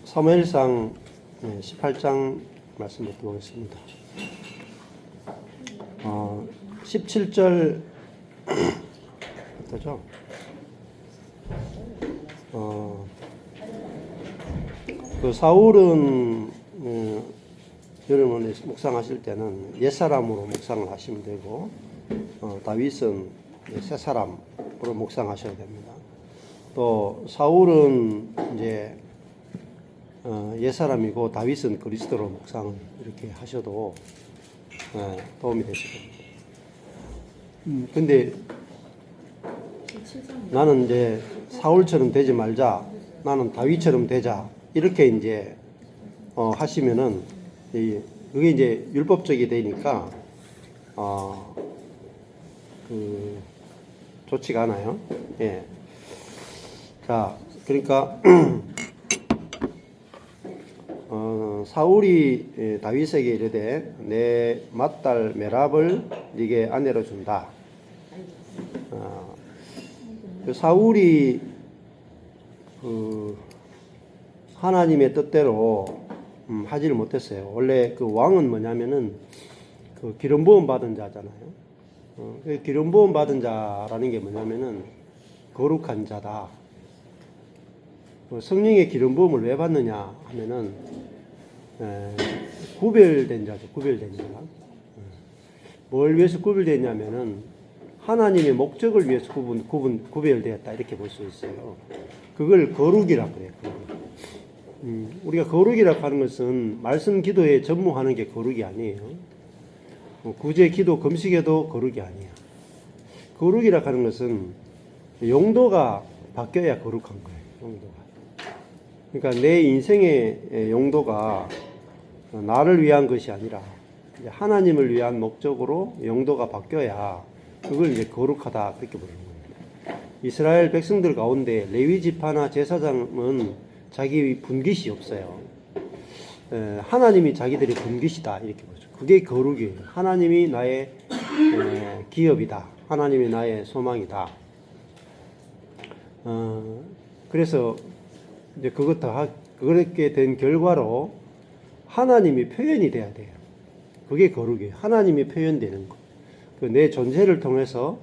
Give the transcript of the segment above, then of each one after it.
사무엘상 18장 말씀을 보겠습니다. 17절 어떠죠? 그 사울은 여러분이 묵상하실 때는 옛사람으로 묵상을 하시면 되고, 다윗은 새사람으로 묵상하셔야 됩니다. 또 사울은 이제 옛사람이고 다윗은 그리스도로 묵상을 이렇게 하셔도 도움이 되실 겁니다. 근데 나는 이제 사울처럼 되지 말자, 나는 다윗처럼 되자, 이렇게 이제 하시면은 그게 이제 율법적이 되니까 좋지가 않아요. 예. 자, 그러니까 사울이 다윗에게 이르되 내 맏딸 메랍을 네게 아내로 준다. 사울이 하나님의 뜻대로 하지를 못했어요. 원래 그 왕은 뭐냐면은 그 기름 부음 받은 자잖아요. 그 기름 부음 받은 자라는 게 뭐냐면은 거룩한 자다. 성령의 기름 부음을 왜 받느냐 하면은 구별된 자죠. 구별된 자. 뭘 위해서 구별됐냐면은 하나님의 목적을 위해서 구별되었다, 이렇게 볼 수 있어요. 그걸 거룩이라고 그래요. 우리가 거룩이라고 하는 것은 말씀 기도에 전무하는 게 거룩이 아니에요. 구제 기도 금식에도 거룩이 아니에요. 거룩이라고 하는 것은 용도가 바뀌어야 거룩한 거예요. 용도가. 그러니까 내 인생의 용도가 나를 위한 것이 아니라 하나님을 위한 목적으로 용도가 바뀌어야 그걸 이제 거룩하다, 그렇게 부르는 겁니다. 이스라엘 백성들 가운데 레위 지파나 제사장은 자기 분깃이 없어요. 하나님이 자기들의 분깃이다, 이렇게 보죠. 그게 거룩이에요. 하나님이 나의 기업이다. 하나님이 나의 소망이다. 그래서 이제 그렇게 된 결과로 하나님이 표현이 돼야 돼요. 그게 거룩이에요. 하나님이 표현되는 것. 내 존재를 통해서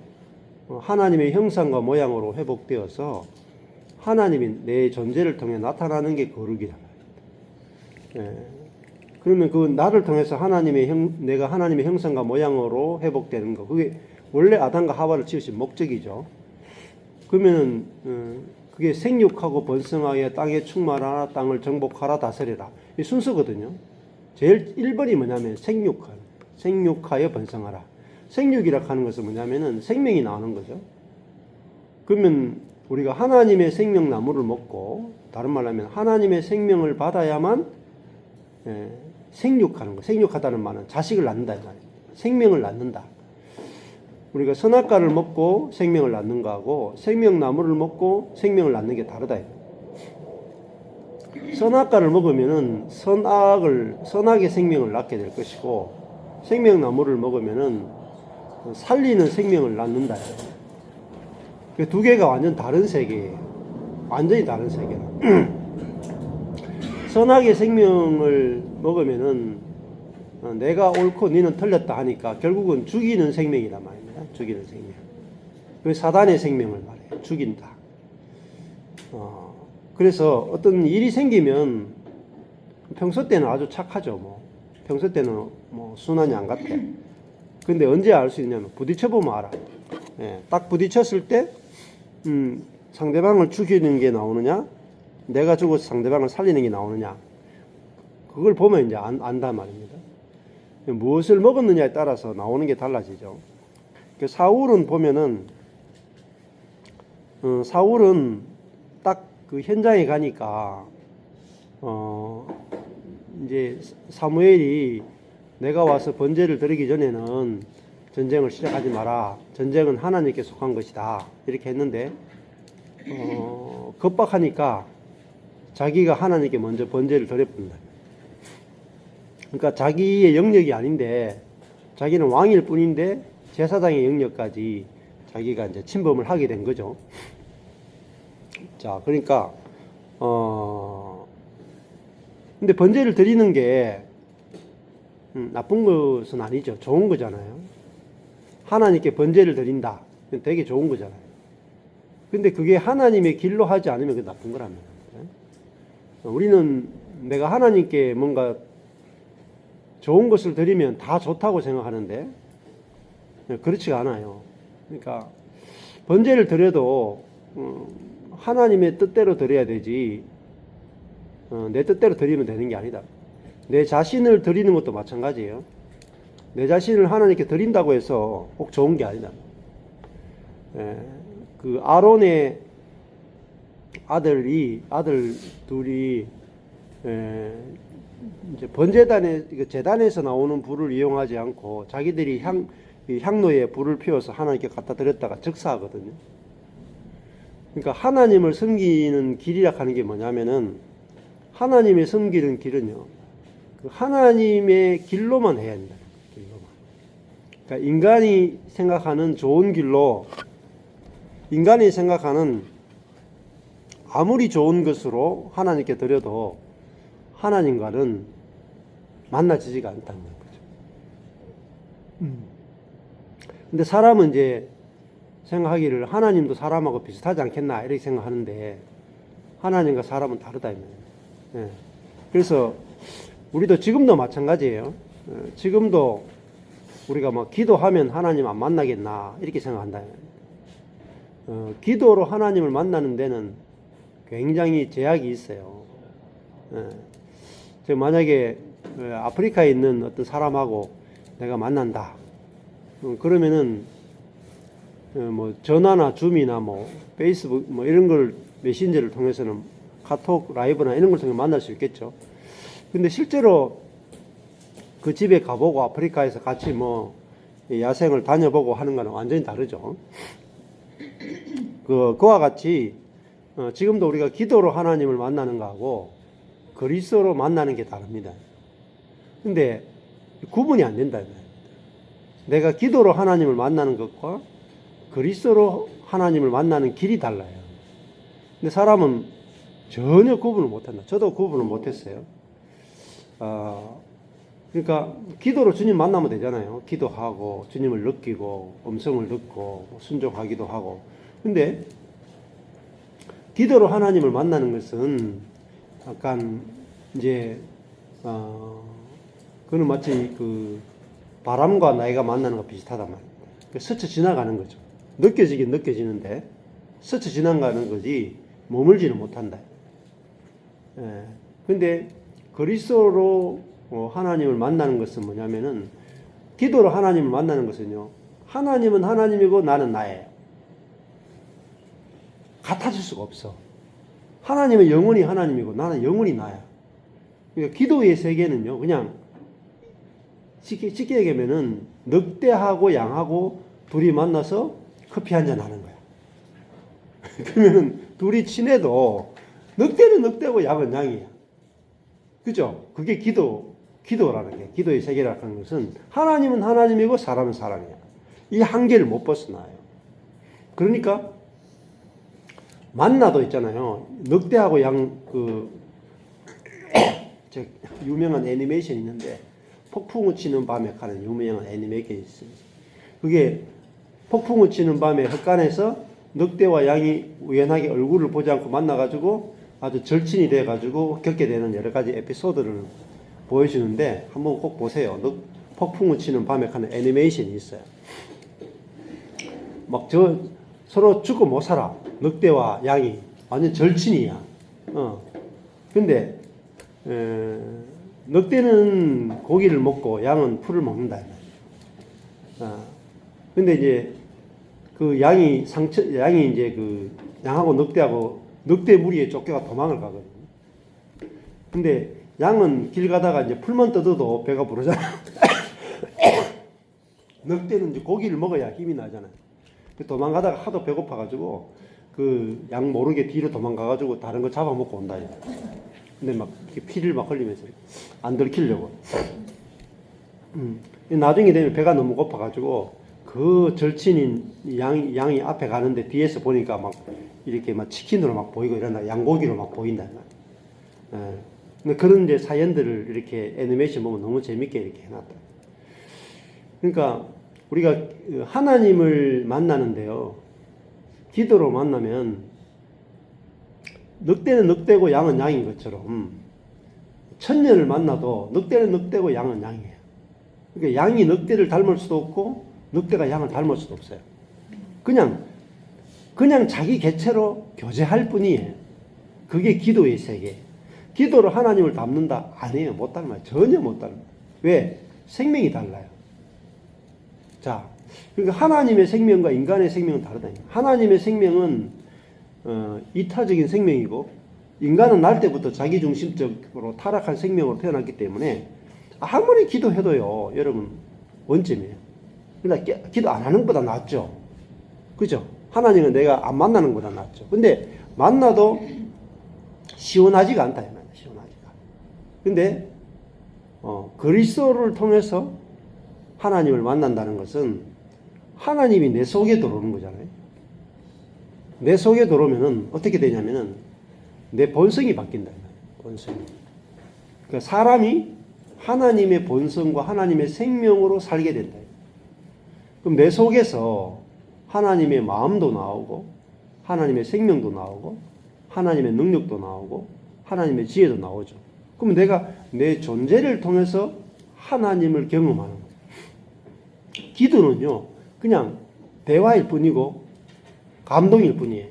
하나님의 형상과 모양으로 회복되어서 하나님이 내 존재를 통해 나타나는 게 거룩이란 말입니다. 그러면 그 나를 통해서 내가 하나님의 형상과 모양으로 회복되는 거, 그게 원래 아담과 하와를 지으신 목적이죠. 그러면 그게 생육하고 번성하여 땅에 충만하라, 땅을 정복하라, 다스리라, 이 순서거든요. 제일 1번이 뭐냐면 생육하여 번성하라. 생육이라고 하는 것은 뭐냐면은 생명이 나오는 거죠. 그러면 우리가 하나님의 생명나무를 먹고, 다른 말로 하면 하나님의 생명을 받아야만 생육하는 거. 생육하다는 말은 자식을 낳는다, 이 말이에요. 생명을 낳는다. 우리가 선악과를 먹고 생명을 낳는 거하고 생명나무를 먹고 생명을 낳는 게 다르다. 선악과를 먹으면은 선악의 생명을 낳게 될 것이고, 생명나무를 먹으면은 살리는 생명을 낳는다. 그 두 개가 완전 다른 세계예요. 완전히 다른 세계라. 선악의 생명을 먹으면은 내가 옳고 너는 틀렸다 하니까 결국은 죽이는 생명이란 말입니다. 죽이는 생명. 그 사단의 생명을 말해요. 죽인다. 그래서 어떤 일이 생기면 평소 때는 아주 착하죠. 평소 때는 순환이 안 같아. 근데 언제 알 수 있냐면 부딪혀보면 알아. 딱 부딪혔을 때 상대방을 죽이는 게 나오느냐, 내가 죽어서 상대방을 살리는 게 나오느냐, 그걸 보면 이제 안단 말입니다. 무엇을 먹었느냐에 따라서 나오는 게 달라지죠. 사울은 보면은 사울은 딱 그 현장에 가니까 이제 사무엘이 내가 와서 번제를 드리기 전에는 전쟁을 시작하지 마라. 전쟁은 하나님께 속한 것이다, 이렇게 했는데 겁박하니까 자기가 하나님께 먼저 번제를 드려본다. 그러니까 자기의 영역이 아닌데, 자기는 왕일 뿐인데 제사장의 영역까지 자기가 이제 침범을 하게 된 거죠. 자, 그러니까 근데 번제를 드리는 게 나쁜 것은 아니죠. 좋은 거잖아요. 하나님께 번제를 드린다. 되게 좋은 거잖아요. 근데 그게 하나님의 길로 하지 않으면 그게 나쁜 거랍니다. 우리는 내가 하나님께 뭔가 좋은 것을 드리면 다 좋다고 생각하는데 그렇지가 않아요. 그러니까 번제를 드려도 하나님의 뜻대로 드려야 되지 내 뜻대로 드리면 되는 게 아니다. 내 자신을 드리는 것도 마찬가지예요. 내 자신을 하나님께 드린다고 해서 꼭 좋은 게 아니다. 그 아론의 아들 둘이 이제 재단에서 나오는 불을 이용하지 않고 자기들이 향로에 불을 피워서 하나님께 갖다 드렸다가 즉사하거든요. 그러니까 하나님을 섬기는 길이라 하는 게 뭐냐면은 하나님의 섬기는 길은요, 그 하나님의 길로만 해야 된다. 길로만. 그러니까 인간이 생각하는 좋은 길로, 인간이 생각하는 아무리 좋은 것으로 하나님께 드려도 하나님과는 만나지지가 않다는 거죠. 근데 사람은 이제 생각하기를 하나님도 사람하고 비슷하지 않겠나 이렇게 생각하는데 하나님과 사람은 다르다 이 말이에요. 예. 그래서 우리도 지금도 마찬가지예요. 지금도 우리가 막 기도하면 하나님 안 만나겠나 이렇게 생각한다. 기도로 하나님을 만나는 데는 굉장히 제약이 있어요. 저 만약에 아프리카에 있는 어떤 사람하고 내가 만난다. 그러면은 뭐 전화나 줌이나 뭐 페이스북 뭐 이런 걸 메신저를 통해서는 카톡 라이브나 이런 걸 통해 만날 수 있겠죠. 근데 실제로 그 집에 가보고 아프리카에서 같이 뭐 야생을 다녀보고 하는 거는 완전히 다르죠. 그와 같이 지금도 우리가 기도로 하나님을 만나는 거하고 그리스도로 만나는 게 다릅니다. 근데 구분이 안 된다. 내가 기도로 하나님을 만나는 것과 그리스도로 하나님을 만나는 길이 달라요. 근데 사람은 전혀 구분을 못한다. 저도 구분을 못했어요. 그러니까 기도로 주님 만나면 되잖아요. 기도하고 주님을 느끼고 음성을 듣고 순종하기도 하고. 근데 기도로 하나님을 만나는 것은 약간 이제 그는 마치 그 바람과 나이가 만나는 거 비슷하단 말이에요. 스쳐 지나가는 거죠. 느껴지긴 느껴지는데 스쳐 지나가는 거지 머물지는 못한다. 근데 그리스도로 하나님을 만나는 것은 뭐냐면은 기도로 하나님을 만나는 것은요. 하나님은 하나님이고 나는 나예요. 같아질 수가 없어. 하나님은 영원히 하나님이고 나는 영원히 나야. 그러니까 기도의 세계는요. 그냥 쉽게 얘기하면은 늑대하고 양하고 둘이 만나서 커피 한잔 하는 거야. 그러면은 둘이 친해도 늑대는 늑대고 양은 양이야. 그죠? 그게 기도라는 게, 기도의 세계라는 것은 하나님은 하나님이고 사람은 사람이야. 이 한계를 못 벗어나요. 그러니까 만나도 있잖아요. 늑대하고 양, 유명한 애니메이션이 있는데, 폭풍우 치는 밤에 하는 유명한 애니메이션이 있어요. 그게 폭풍우 치는 밤에 흑간에서 늑대와 양이 우연하게 얼굴을 보지 않고 만나가지고 아주 절친이 돼가지고 겪게 되는 여러 가지 에피소드를 보여주는데 한번 꼭 보세요. 폭풍우 치는 밤에 하는 애니메이션이 있어요. 막 서로 죽고 못 살아. 늑대와 양이 완전 절친이야. 근데 늑대는 고기를 먹고 양은 풀을 먹는다. 근데 이제 그 양이 이제 그 양하고 늑대 무리에 쫓겨가 도망을 가거든요. 근데 양은 길 가다가 이제 풀만 뜯어도 배가 부르잖아. 늑대는 이제 고기를 먹어야 힘이 나잖아요. 도망가다가 하도 배고파가지고 그 양 모르게 뒤로 도망가가지고 다른 거 잡아먹고 온다. 근데 막 피를 막 흘리면서 안 들키려고. 나중에 되면 배가 너무 고파가지고 그 절친인 양이 앞에 가는데 뒤에서 보니까 막 이렇게 막 치킨으로 막 보이고 이런다. 양고기로 막 보인다. 근데 그런 이제 사연들을 이렇게 애니메이션 보면 너무 재밌게 이렇게 해놨다. 그러니까 우리가 하나님을 만나는데요. 기도로 만나면 늑대는 늑대고 양은 양인 것처럼 천년을 만나도 늑대는 늑대고 양은 양이에요. 그러니까 양이 늑대를 닮을 수도 없고 늑대가 양을 닮을 수도 없어요. 그냥 자기 개체로 교제할 뿐이에요. 그게 기도의 세계. 기도로 하나님을 닮는다? 아니에요. 못 닮아요. 전혀 못 닮아요. 왜? 생명이 달라요. 자, 그러니까 하나님의 생명과 인간의 생명은 다르다. 하나님의 생명은 이타적인 생명이고 인간은 날 때부터 자기중심적으로 타락한 생명으로 태어났기 때문에 아무리 기도해도요, 여러분 원점이에요. 그러니까 기도 안 하는 것보다 낫죠. 그죠? 하나님은 내가 안 만나는 것보다 낫죠. 근데 만나도 시원하지가 않다. 시원하지가. 근데 그리스도를 통해서 하나님을 만난다는 것은 하나님이 내 속에 들어오는 거잖아요. 내 속에 들어오면은 어떻게 되냐면은 내 본성이 바뀐다. 본성이. 그러니까 사람이 하나님의 본성과 하나님의 생명으로 살게 된다. 그럼 내 속에서 하나님의 마음도 나오고 하나님의 생명도 나오고 하나님의 능력도 나오고 하나님의 지혜도 나오죠. 그럼 내가 내 존재를 통해서 하나님을 경험하는 거예요. 기도는요, 그냥 대화일 뿐이고 감동일 뿐이에요.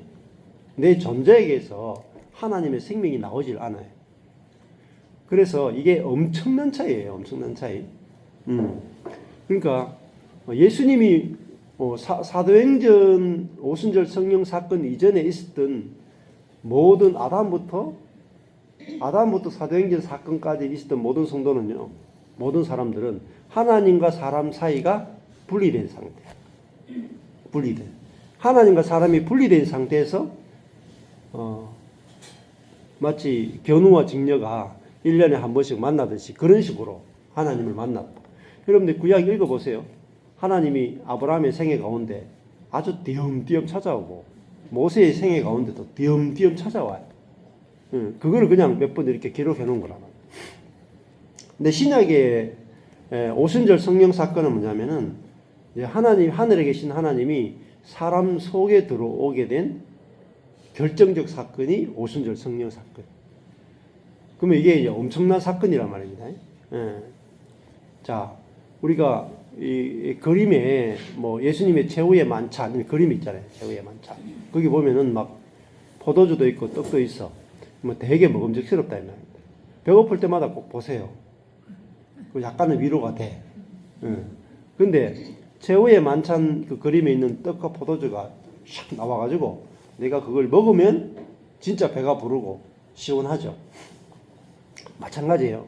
내 존재에게서 하나님의 생명이 나오질 않아요. 그래서 이게 엄청난 차이예요. 엄청난 차이. 그러니까 예수님이 사도행전 오순절 성령 사건 이전에 있었던 모든 아담부터 사도행전 사건까지 있었던 모든 성도는요, 모든 사람들은 하나님과 사람 사이가 분리된 상태야. 분리된. 하나님과 사람이 분리된 상태에서 마치 견우와 직녀가 1년에 한 번씩 만나듯이 그런 식으로 하나님을 만났다. 여러분들 구약 읽어보세요. 하나님이 아브라함의 생애 가운데 아주 띄엄띄엄 찾아오고 모세의 생애 가운데도 띄엄띄엄 찾아와요. 그거를 그냥 몇 번 이렇게 기록해 놓은 거란 말이에요. 근데 신약의 오순절 성령 사건은 뭐냐면은 하나님, 하늘에 계신 하나님이 사람 속에 들어오게 된 결정적 사건이 오순절 성령 사건. 그러면 이게 이제 엄청난 사건이란 말입니다. 자, 우리가 이 그림에 뭐 예수님의 최후의 만찬 그림이 있잖아요. 최후의 만찬. 거기 보면은 막 포도주도 있고 떡도 있어. 뭐 되게 먹음직스럽다 이 말입니다. 배고플 때마다 꼭 보세요. 약간은 위로가 돼. 근데 최후의 만찬 그 그림에 있는 떡과 포도주가 샥 나와가지고 내가 그걸 먹으면 진짜 배가 부르고 시원하죠. 마찬가지예요.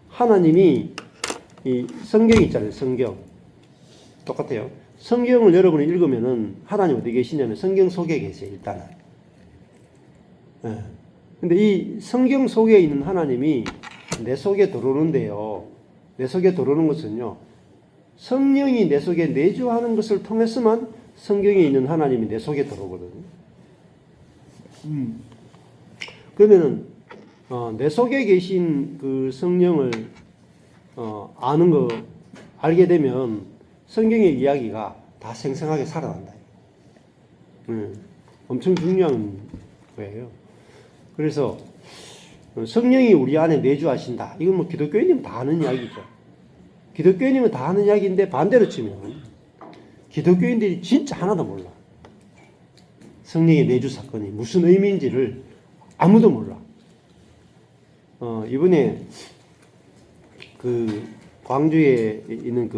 하나님이 이 성경 있잖아요. 성경 똑같아요. 성경을 여러분이 읽으면은 하나님 어디 계시냐면 성경 속에 계세요. 일단은. 근데 이 성경 속에 있는 하나님이 내 속에 들어오는데요. 내 속에 들어오는 것은요, 성령이 내 속에 내주하는 것을 통해서만 성경에 있는 하나님이 내 속에 들어오거든요. 그러면은 내 속에 계신 그 성령을 아는 거 알게 되면 성경의 이야기가 다 생생하게 살아난다. 엄청 중요한 거예요. 그래서 성령이 우리 안에 내주하신다. 이건 뭐 기독교인이면 다 아는 이야기죠. 기독교인이면 다 아는 이야기인데 반대로 치면 기독교인들이 진짜 하나도 몰라. 성령의 내주 사건이 무슨 의미인지를 아무도 몰라. 이번에 그 광주에 있는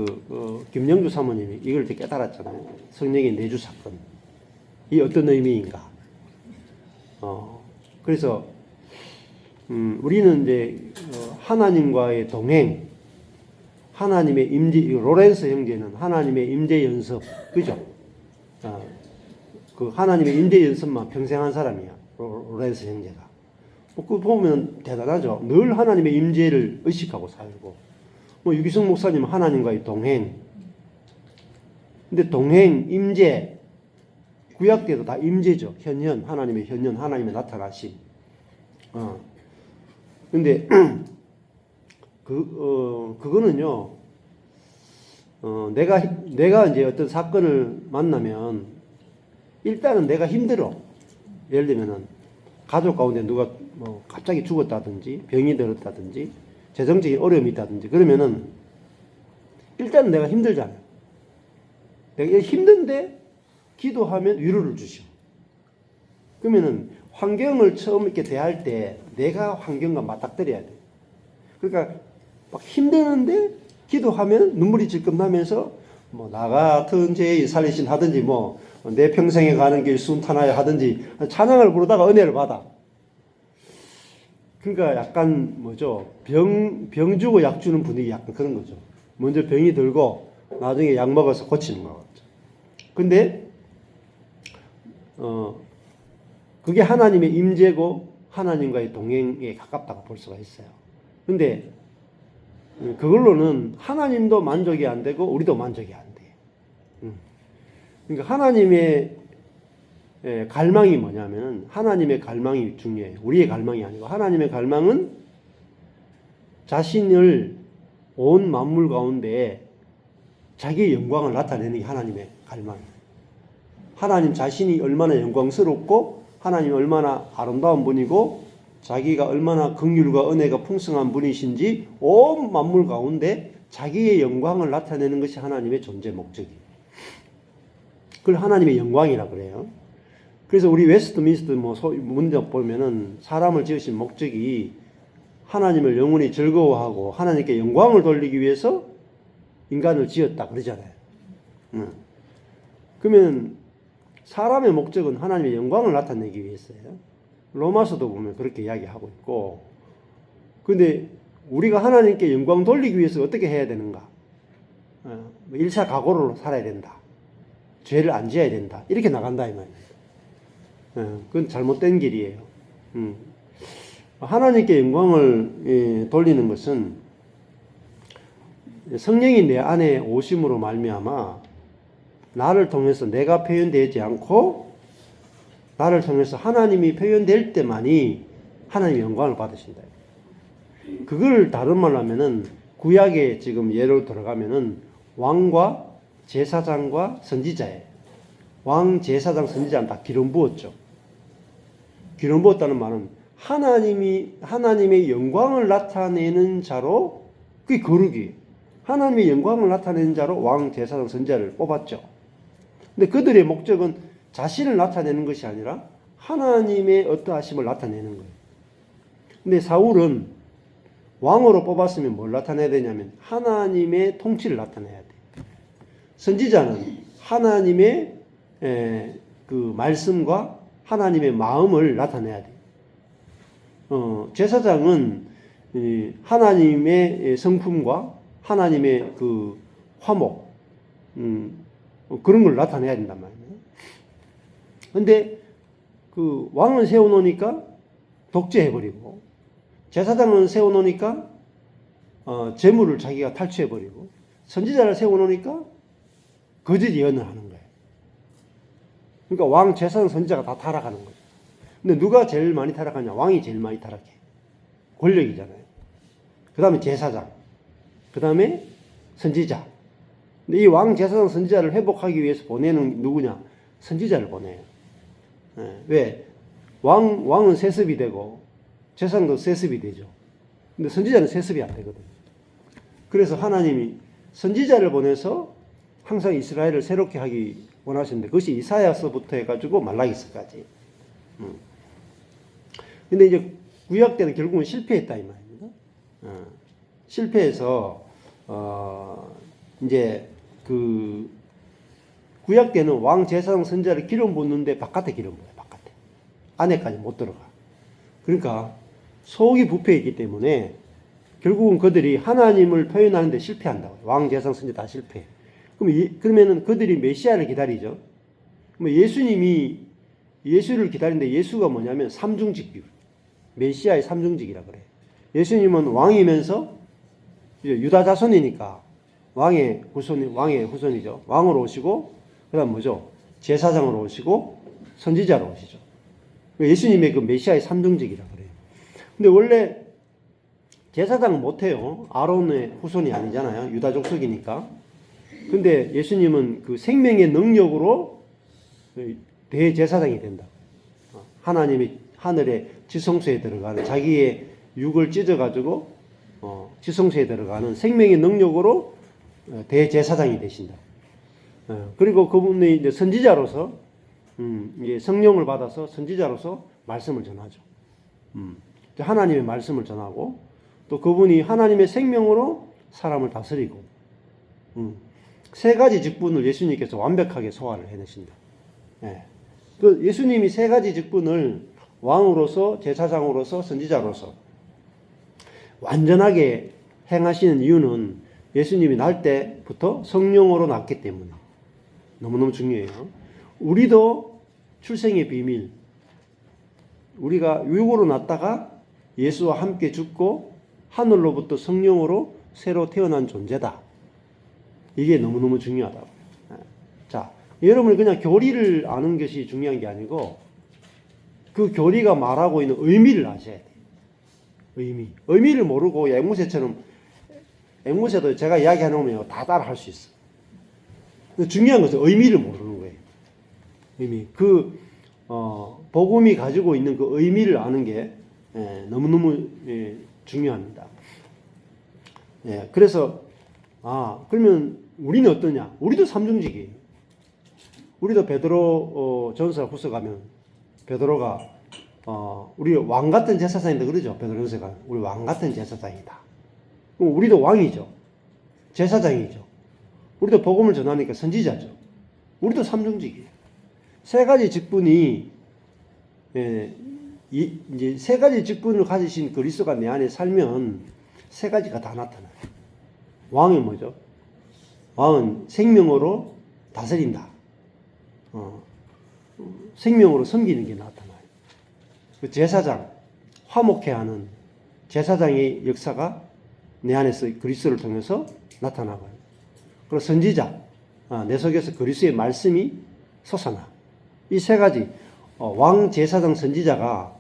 김영주 사모님이 이걸 깨달았잖아요. 성령의 내주 사건. 이 어떤 의미인가. 그래서 우리는 이제 하나님과의 동행, 하나님의 임재, 로렌스 형제는 하나님의 임재 연습, 그죠? 그 하나님의 임재 연습만 평생 한 사람이야, 로렌스 형제가. 그 보면 대단하죠. 늘 하나님의 임재를 의식하고 살고. 뭐 유기성 목사님은 하나님과의 동행. 근데 동행, 임재, 구약 때도 다 임재죠. 현현, 하나님의 현현, 하나님의 나타나심. 근데 그거는요. 내가 이제 어떤 사건을 만나면 일단은 내가 힘들어. 예를 들면은 가족 가운데 누가 뭐 갑자기 죽었다든지 병이 들었다든지 재정적인 어려움이 있다든지 그러면은 일단은 내가 힘들잖아요. 내가 힘든데 기도하면 위로를 주셔. 그러면은 환경을 처음 이렇게 대할 때 내가 환경과 맞닥뜨려야 돼. 그러니까 막 힘드는데 기도하면 눈물이 질끔 나면서 뭐 나 같은 죄의 살리신 하든지 뭐 내 평생에 가는 길 순탄하여 하든지 찬양을 부르다가 은혜를 받아. 그러니까 약간 뭐죠? 병 주고 약 주는 분위기 약간 그런 거죠. 먼저 병이 들고 나중에 약 먹어서 고치는 거 같죠. 근데 그게 하나님의 임재고 하나님과의 동행에 가깝다고 볼 수가 있어요. 근데 그걸로는 하나님도 만족이 안 되고 우리도 만족이 안 돼. 그러니까 하나님의 갈망이 뭐냐면 하나님의 갈망이 중요해요. 우리의 갈망이 아니고 하나님의 갈망은 자신을 온 만물 가운데 자기의 영광을 나타내는 게 하나님의 갈망이에요. 하나님 자신이 얼마나 영광스럽고 하나님이 얼마나 아름다운 분이고 자기가 얼마나 긍휼과 은혜가 풍성한 분이신지 온 만물 가운데 자기의 영광을 나타내는 것이 하나님의 존재 목적이에요. 그걸 하나님의 영광이라 그래요. 그래서 우리 웨스트민스터 문답 보면은 사람을 지으신 목적이 하나님을 영원히 즐거워하고 하나님께 영광을 돌리기 위해서 인간을 지었다 그러잖아요. 그러면 사람의 목적은 하나님의 영광을 나타내기 위해서예요. 로마서도 보면 그렇게 이야기하고 있고, 근데 우리가 하나님께 영광 돌리기 위해서 어떻게 해야 되는가? 1차 각오로 살아야 된다. 죄를 안 지어야 된다. 이렇게 나간다 이 말이에요. 그건 잘못된 길이에요. 하나님께 영광을 돌리는 것은 성령이 내 안에 오심으로 말미암아 나를 통해서 내가 표현되지 않고 나를 통해서 하나님이 표현될 때만이 하나님의 영광을 받으신다. 그걸 다른 말로 하면은 구약에 지금 예로 들어가면은 왕과 제사장과 선지자예요. 왕, 제사장, 선지자는 다 기름 부었죠. 기름 부었다는 말은 하나님의 영광을 나타내는 자로 그게 거룩이에요. 하나님의 영광을 나타내는 자로 왕, 제사장, 선지자를 뽑았죠. 근데 그들의 목적은 자신을 나타내는 것이 아니라 하나님의 어떠하심을 나타내는 거예요. 근데 사울은 왕으로 뽑았으면 뭘 나타내야 되냐면 하나님의 통치를 나타내야 돼. 선지자는 하나님의 그 말씀과 하나님의 마음을 나타내야 돼. 제사장은 하나님의 성품과 하나님의 그 화목, 그런 걸 나타내야 된단 말이에요. 근데 그 왕을 세워놓으니까 독재해버리고, 제사장은 세워놓으니까 재물을 자기가 탈취해버리고, 선지자를 세워놓으니까 거짓 예언을 하는 거예요. 그러니까 왕, 제사장, 선지자가 다 타락하는 거예요. 근데 누가 제일 많이 타락하냐? 왕이 제일 많이 타락해. 권력이잖아요. 그 다음에 제사장, 그 다음에 선지자. 근데 이 왕, 제사장, 선지자를 회복하기 위해서 보내는 누구냐? 선지자를 보내요. 왜? 왕은 세습이 되고 제사장도 세습이 되죠. 근데 선지자는 세습이 안 되거든요. 그래서 하나님이 선지자를 보내서 항상 이스라엘을 새롭게 하기 원하시는데 그것이 이사야서부터 해가지고 말라기서까지. 근데 이제 구약 때는 결국은 실패했다 이 말입니다. 실패해서 이제 그 구약 때는 왕, 제사장, 선지자를 기름 붓는데 바깥에 기름 부어요. 바깥에. 안에까지 못 들어가. 그러니까 속이 부패했기 때문에 결국은 그들이 하나님을 표현하는데 실패한다고요. 왕, 제사장, 선지자 다 실패해. 그러면은 그들이 메시아를 기다리죠. 예수님이 예수를 기다리는데 예수가 뭐냐면 삼중직 비율. 메시아의 삼중직이라 그래요. 예수님은 왕이면서 유다 자손이니까 왕의 후손이죠. 왕으로 오시고 그다음 뭐죠? 제사장으로 오시고 선지자로 오시죠. 예수님의 그 메시아의 삼중직이라 그래요. 근데 원래 제사장은 못해요. 아론의 후손이 아니잖아요. 유다 족속이니까. 근데 예수님은 그 생명의 능력으로 대제사장이 된다. 하나님이 하늘의 지성소에 들어가는 자기의 육을 찢어가지고 지성소에 들어가는 생명의 능력으로 대제사장이 되신다. 그리고 그분이 이제 선지자로서 이제 성령을 받아서 선지자로서 말씀을 전하죠. 하나님의 말씀을 전하고 또 그분이 하나님의 생명으로 사람을 다스리고 세 가지 직분을 예수님께서 완벽하게 소화를 해내신다. 그 예수님이 세 가지 직분을 왕으로서 제사장으로서 선지자로서 완전하게 행하시는 이유는 예수님이 날 때부터 성령으로 낳기 때문에 너무너무 중요해요. 우리도 출생의 비밀, 우리가 육으로 낳다가 예수와 함께 죽고 하늘로부터 성령으로 새로 태어난 존재다. 이게 너무너무 중요하다고. 자, 여러분이 그냥 교리를 아는 것이 중요한 게 아니고 그 교리가 말하고 있는 의미를 아셔야 돼요. 의미를 모르고 앵무새처럼, 앵무새도 제가 이야기해놓으면 다 따라 할 수 있어. 근데 중요한 것은 의미를 모르는 거예요. 의미. 복음이 가지고 있는 그 의미를 아는 게 너무너무 중요합니다. 그래서, 그러면 우리는 어떠냐? 우리도 삼중직이에요. 우리도 베드로 전서 후서 가면 베드로가 우리 왕 같은 제사장이다 그러죠. 베드로전서가 우리 왕 같은 제사장이다. 그럼 우리도 왕이죠. 제사장이죠. 우리도 복음을 전하니까 선지자죠. 우리도 삼중직이에요. 세 가지 직분이 이제 세 가지 직분을 가지신 그리스도가 내 안에 살면 세 가지가 다 나타나요. 왕이 뭐죠? 왕은 생명으로 다스린다. 생명으로 섬기는 게 나타나요. 그 제사장, 화목해하는 제사장의 역사가 내 안에서 그리스도를 통해서 나타나고요. 그리고 선지자, 내 속에서 그리스도의 말씀이 솟아나. 이 세 가지 왕, 제사장, 선지자가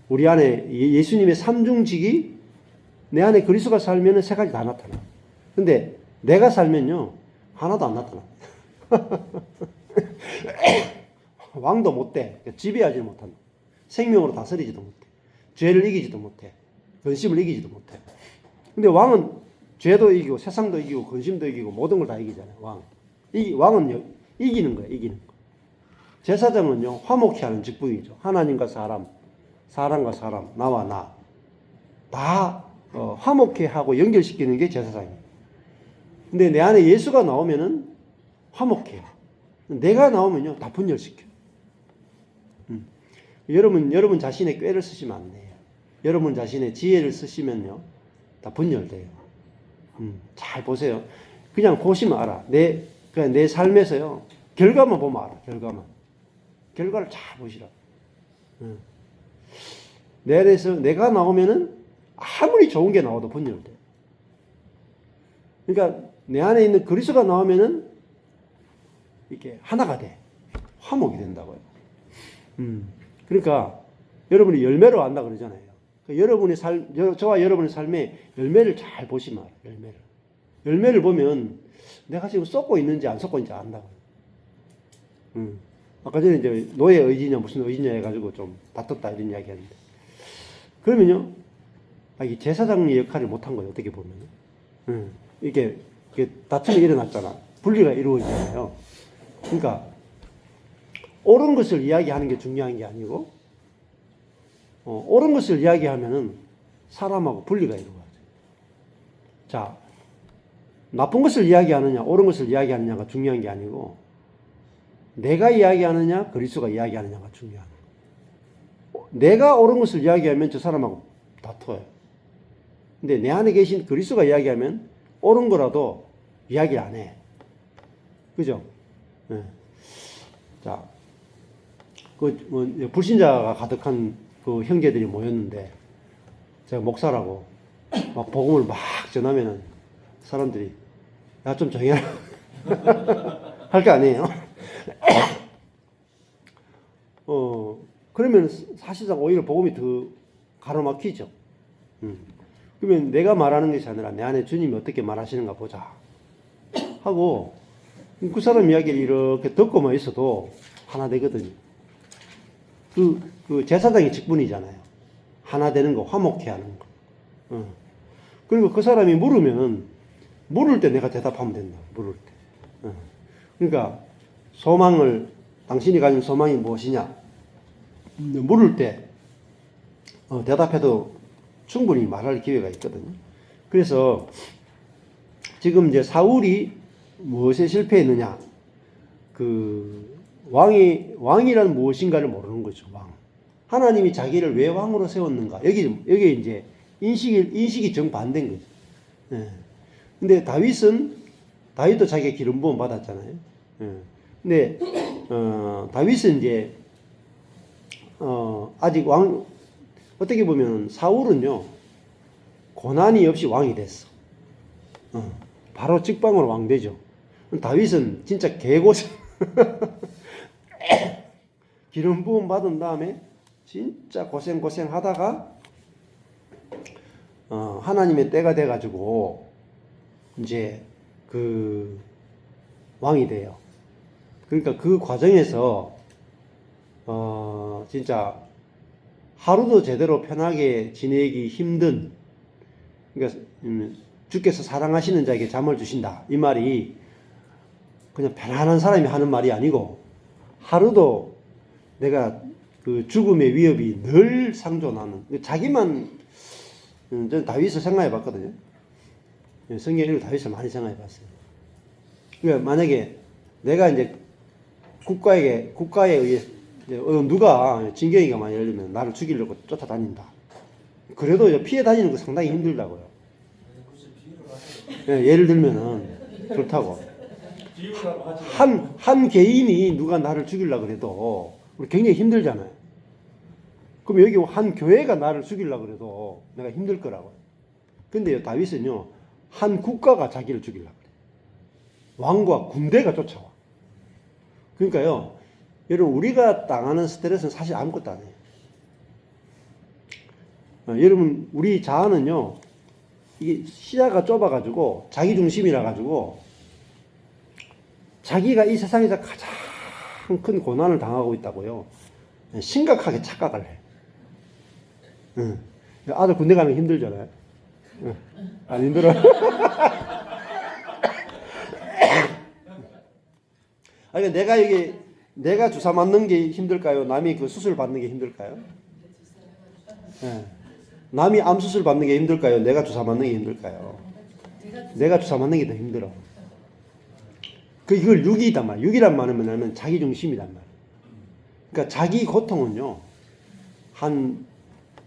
우리 안에 예수님의 삼중직이 내 안에 그리스도가 살면 세 가지 다 나타나. 근데 내가 살면요 하나도 안 나타나. 왕도 못 돼. 지배하지 못한다. 생명으로 다스리지도 못해. 죄를 이기지도 못해. 근심을 이기지도 못해. 근데 왕은 죄도 이기고 세상도 이기고 근심도 이기고 모든 걸 다 이기잖아요. 왕은 이기는 거예요. 이기는 거. 제사장은요 화목케 하는 직분이죠. 하나님과 사람, 사람과 사람, 나와 나 다 화목케 하고 연결시키는 게 제사장이에요. 근데 내 안에 예수가 나오면은 화목해요. 내가 나오면요 다 분열시켜. 여러분 자신의 꾀를 쓰시면 안 돼요. 여러분 자신의 지혜를 쓰시면요 다 분열돼요. 잘 보세요. 그냥 보시면 알아. 그냥 내 삶에서요 결과만 보면 알아. 결과를 잘 보시라. 내 안에서 내가 나오면은 아무리 좋은 게 나와도 분열돼. 그러니까 내 안에 있는 그리스도가 나오면은 이렇게 하나가 돼. 화목이 된다고요. 그러니까 여러분이 열매로 안다 그러잖아요. 여러분의 저와 여러분의 삶에 열매를 잘 보시면 알아요. 열매를 보면 내가 지금 쏟고 있는지 안 쏟고 있는지 안다고요. 아까 전에 이제 노예 의지냐 무슨 의지냐 해가지고 좀 다퉜다 이런 이야기 했는데. 그러면요, 이 제사장의 역할을 못한 거예요. 어떻게 보면. 이게 다툼이 일어났잖아. 분리가 이루어지잖아요. 그러니까 옳은 것을 이야기하는 게 중요한 게 아니고 옳은 것을 이야기하면은 사람하고 분리가 이루어져요. 자, 나쁜 것을 이야기하느냐 옳은 것을 이야기하느냐가 중요한 게 아니고 내가 이야기하느냐 그리스도가 이야기하느냐가 중요한 거예요. 내가 옳은 것을 이야기하면 저 사람하고 다퉈요. 근데 내 안에 계신 그리스도가 이야기하면 옳은 거라도 이야기 안 해. 그죠? 네. 자, 불신자가 가득한 그 형제들이 모였는데 제가 목사라고 막 복음을 막 전하면은 사람들이 야 좀 정해라 할 거 아니에요. 그러면 사실상 오히려 복음이 더 가로막히죠. 그러면 내가 말하는 것이 아니라 내 안에 주님이 어떻게 말하시는가 보자 하고 그 사람 이야기를 이렇게 듣고만 있어도 하나 되거든요. 그 제사장의 직분이잖아요. 하나 되는 거, 화목해 하는 거. 그리고 그 사람이 물을 때 내가 대답하면 된다. 물을 때. 그러니까 당신이 가진 소망이 무엇이냐? 물을 때 대답해도 충분히 말할 기회가 있거든요. 그래서 지금 이제 사울이 무엇에 실패했느냐? 왕이란 무엇인가를 모르는 거죠. 왕. 하나님이 자기를 왜 왕으로 세웠는가? 여기 이제 인식이 정반대인 거죠. 예. 근데 다윗도 자기가 기름 부음 받았잖아요. 예. 근데 다윗은 이제 아직 어떻게 보면 사울은요 고난이 없이 왕이 됐어. 바로 직방으로 왕 되죠. 다윗은 진짜 개고생 기름 부음 받은 다음에 진짜 고생 하다가 하나님의 때가 돼 가지고 이제 그 왕이 돼요. 그러니까 그 과정에서 진짜 하루도 제대로 편하게 지내기 힘든, 그러니까 주께서 사랑하시는 자에게 잠을 주신다 이 말이 그냥 편안한 사람이 하는 말이 아니고 하루도 내가 그 죽음의 위협이 늘 상존하는, 자기만, 저는 다윗을 생각해 봤거든요. 성경에 다윗을 많이 생각해 봤어요. 그러니까 만약에 내가 이제 국가에 의해 누가 진경이가 예를 들면 나를 죽이려고 쫓아다닌다. 그래도 피해 다니는 거 상당히 힘들다고요. 예를 들면은 그렇다고. 한 개인이 누가 나를 죽이려고 그래도 우리 굉장히 힘들잖아요. 그럼 여기 한 교회가 나를 죽이려고 그래도 내가 힘들 거라고요. 근데 다윗은요, 한 국가가 자기를 죽이려고 그래. 왕과 군대가 쫓아와. 그러니까요, 여러분, 우리가 당하는 스트레스는 사실 아무것도 아니에요. 여러분, 우리 자아는요, 이게 시야가 좁아가지고, 자기중심이라가지고, 자기가 이 세상에서 가장 큰 고난을 당하고 있다고요. 심각하게 착각을 해. 아들 군대 가면 힘들잖아요. 안 힘들어? 아니, 내가 주사 맞는 게 힘들까요? 남이 그 수술 받는 게 힘들까요? 남이 암 수술 받는 게 힘들까요? 내가 주사 맞는 게 힘들까요? 내가 주사 맞는 게 더 힘들어. 이걸 육이단 말이에요. 육이란 말은 뭐냐면 자기 중심이란 말이에요. 그러니까 자기 고통은요, 한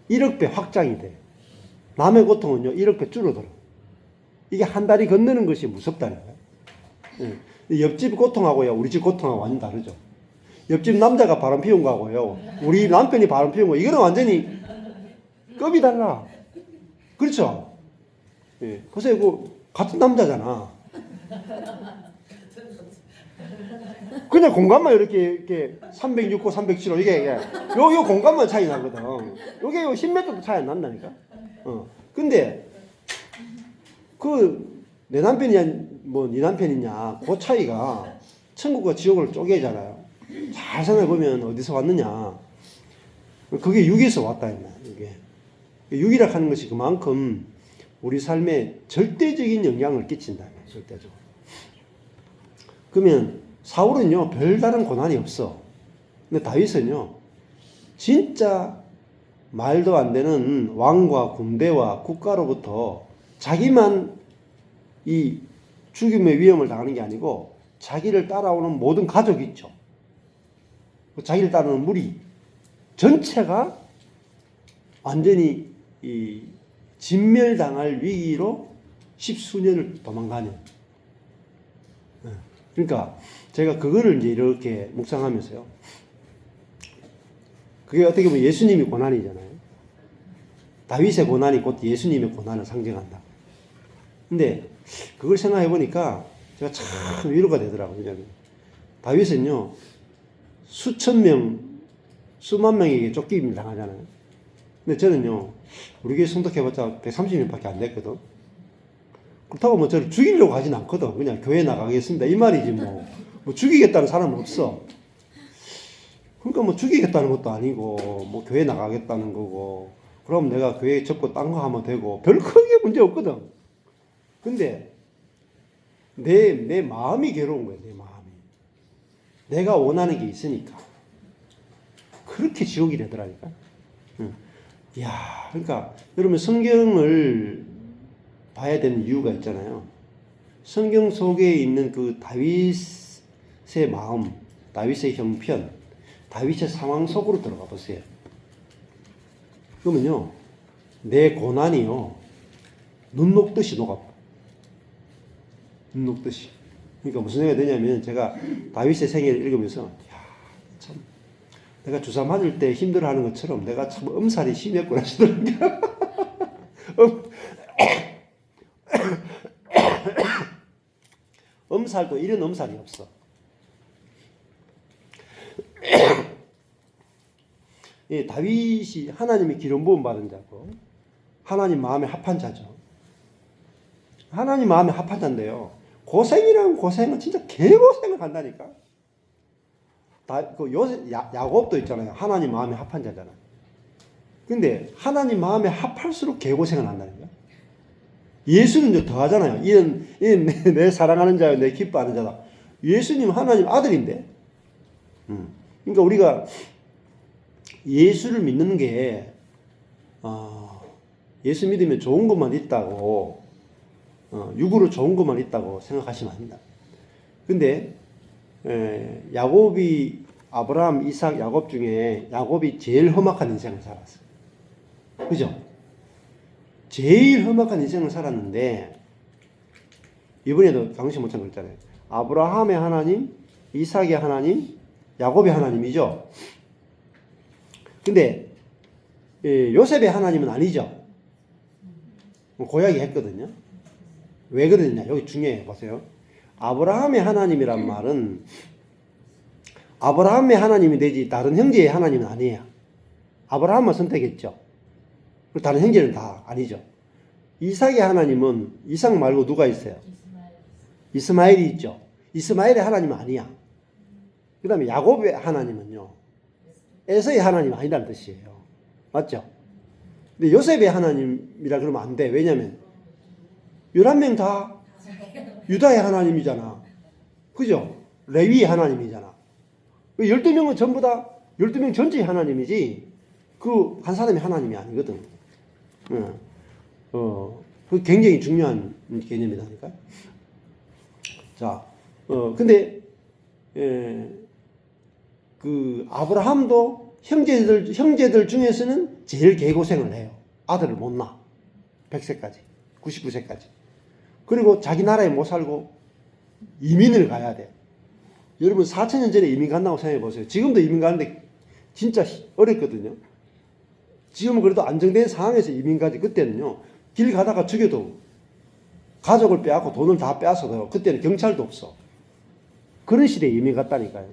1억 배 확장이 돼. 남의 고통은요, 1억 배 줄어들어. 이게 한 다리 건너는 것이 무섭다는 거예요. 옆집 고통하고요, 우리 집 고통하고 완전 다르죠. 옆집 남자가 바람 피운 거하고요, 우리 남편이 바람 피운 거, 이거는 완전히 급이 달라. 그렇죠? 그래서 이거 같은 남자잖아. 그냥 공간만 이렇게 306호, 307호 이게 요 공간만 차이 나거든. 요게 10m도 차이 안 난다니까. 근데 내 남편이냐 네 남편이냐 그 차이가 천국과 지옥을 쪼개잖아요. 잘 생각해 보면 어디서 왔느냐. 그게 육에서 왔다 했나. 이게 육이라 하는 것이 그만큼 우리 삶에 절대적인 영향을 끼친다. 절대적으로. 그러면 사울은요, 별다른 고난이 없어. 근데 다윗은요, 진짜 말도 안 되는 왕과 군대와 국가로부터 자기만 이 죽임의 위험을 당하는 게 아니고 자기를 따라오는 모든 가족이 있죠. 자기를 따르는 무리 전체가 완전히 이 진멸당할 위기로 십수년을 도망가는. 그러니까 제가 그거를 이제 이렇게 묵상하면서요. 그게 어떻게 보면 예수님이 고난이잖아요. 다윗의 고난이 곧 예수님의 고난을 상징한다. 근데 그걸 생각해 보니까 제가 참 위로가 되더라고요. 왜냐하면 다윗은요, 수만 명에게 쫓김을 당하잖아요. 근데 저는요, 우리 교회 성덕해봤자 130명밖에 안 됐거든. 그렇다고 뭐 저를 죽이려고 하진 않거든. 그냥 교회 나가겠습니다. 이 말이지 뭐. 뭐 죽이겠다는 사람은 없어. 그러니까 뭐 죽이겠다는 것도 아니고, 뭐 교회 나가겠다는 거고, 그럼 내가 교회 접고 딴 거 하면 되고, 별 크게 문제 없거든. 근데, 내 마음이 괴로운 거야, 내 마음이. 내가 원하는 게 있으니까. 그렇게 지옥이 되더라니까. 응. 이야, 그러니까, 여러분 성경을 봐야 되는 이유가 있잖아요. 성경 속에 있는 그 다윗의 마음, 다윗의 형편, 다윗의 상황 속으로 들어가 보세요. 그러면요, 내 고난이요, 눈 녹듯이 녹아버려. 눈 녹듯이. 그러니까 무슨 생각이 드냐면, 제가 다윗의 생애를 읽으면서, 야, 참, 내가 주사 맞을 때 힘들어하는 것처럼 내가 참 엄살이 심했구나 싶더라고요. 엄살도 이런 엄살이 없어. 예, 다윗이 하나님의 기름 부음 받은 자고 하나님 마음에 합한 자죠. 하나님 마음에 합한 자인데요. 고생이라는 고생은 진짜 개고생을 한다니까. 야곱도 있잖아요. 하나님 마음에 합한 자잖아요. 근데 하나님 마음에 합할수록 개고생을 한다니까. 예수는 이제 더 하잖아요. 이는 내 사랑하는 자요, 내 기뻐하는 자다. 예수님 하나님 아들인데. 그러니까 우리가 예수를 믿는 게 예수 믿으면 좋은 것만 있다고 육으로 좋은 것만 있다고 생각하시면 안 됩니다. 근데 야곱이 아브라함, 이삭, 야곱 중에 야곱이 제일 험악한 인생을 살았어요. 그죠? 제일 험악한 인생을 살았는데 이번에도 강시 못한 거 있잖아요. 아브라함의 하나님, 이삭의 하나님, 야곱의 하나님이죠. 근데 요셉의 하나님은 아니죠. 고약이 했거든요. 왜 그러냐? 여기 중요해 보세요. 아브라함의 하나님이란 말은 아브라함의 하나님이 되지 다른 형제의 하나님은 아니에요. 아브라함만 선택했죠. 다른 형제는 다 아니죠. 이삭의 하나님은 이삭 말고 누가 있어요? 이스마엘이 있죠. 이스마엘의 하나님은 아니야. 그 다음에 야곱의 하나님은요, 에서의 하나님 아니라는 뜻이에요. 맞죠? 근데 요셉의 하나님이라 그러면 안 돼. 왜냐면 11명 다 유다의 하나님이잖아. 그죠? 레위의 하나님이잖아. 12명은 전부 다 12명 전체의 하나님이지 그 한 사람이 하나님이 아니거든. 그 굉장히 중요한 개념이라니까. 자, 근데 그 아브라함도 형제들 중에서는 제일 개고생을 해요. 아들을 못 낳아. 100세까지, 99세까지. 그리고 자기 나라에 못 살고 이민을 가야 돼. 여러분 4,000년 전에 이민 간다고 생각해 보세요. 지금도 이민 가는데 진짜 어렵거든요. 지금은 그래도 안정된 상황에서 이민 가지. 그때는요, 길 가다가 죽여도 가족을 빼앗고 돈을 다 빼앗아도 그때는 경찰도 없어. 그런 시대에 이민 갔다니까요.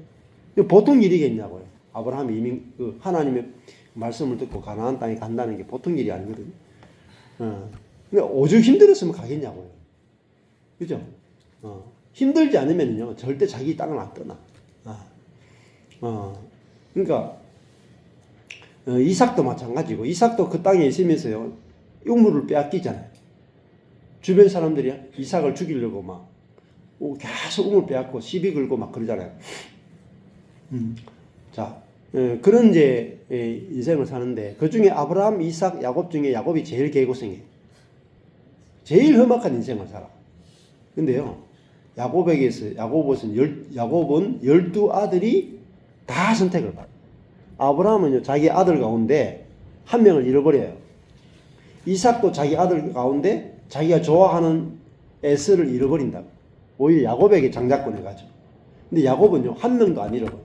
보통 일이겠냐고요. 아브라함이 이민, 하나님의 말씀을 듣고 가나안 땅에 간다는 게 보통 일이 아니거든요. 근데 오죽 힘들었으면 가겠냐고요. 그죠? 힘들지 않으면요, 절대 자기 땅을 안 떠나. 그러니까, 이삭도 마찬가지고, 이삭도 그 땅에 있으면서요, 우물을 빼앗기잖아요. 주변 사람들이 이삭을 죽이려고 막, 계속 우물 빼앗고 시비 걸고 막 그러잖아요. 자, 그런 이제 인생을 사는데, 그 중에 아브라함, 이삭, 야곱 중에 야곱이 제일 개고생해. 제일 험악한 인생을 살아. 근데요, 야곱은 12아들이 다 선택을 받아. 아브라함은요, 자기 아들 가운데 한 명을 잃어버려요. 이삭도 자기 아들 가운데 자기가 좋아하는 에서를 잃어버린다고. 오히려 야곱에게 장자권을 가죠. 근데 야곱은요, 한 명도 안 잃어버려.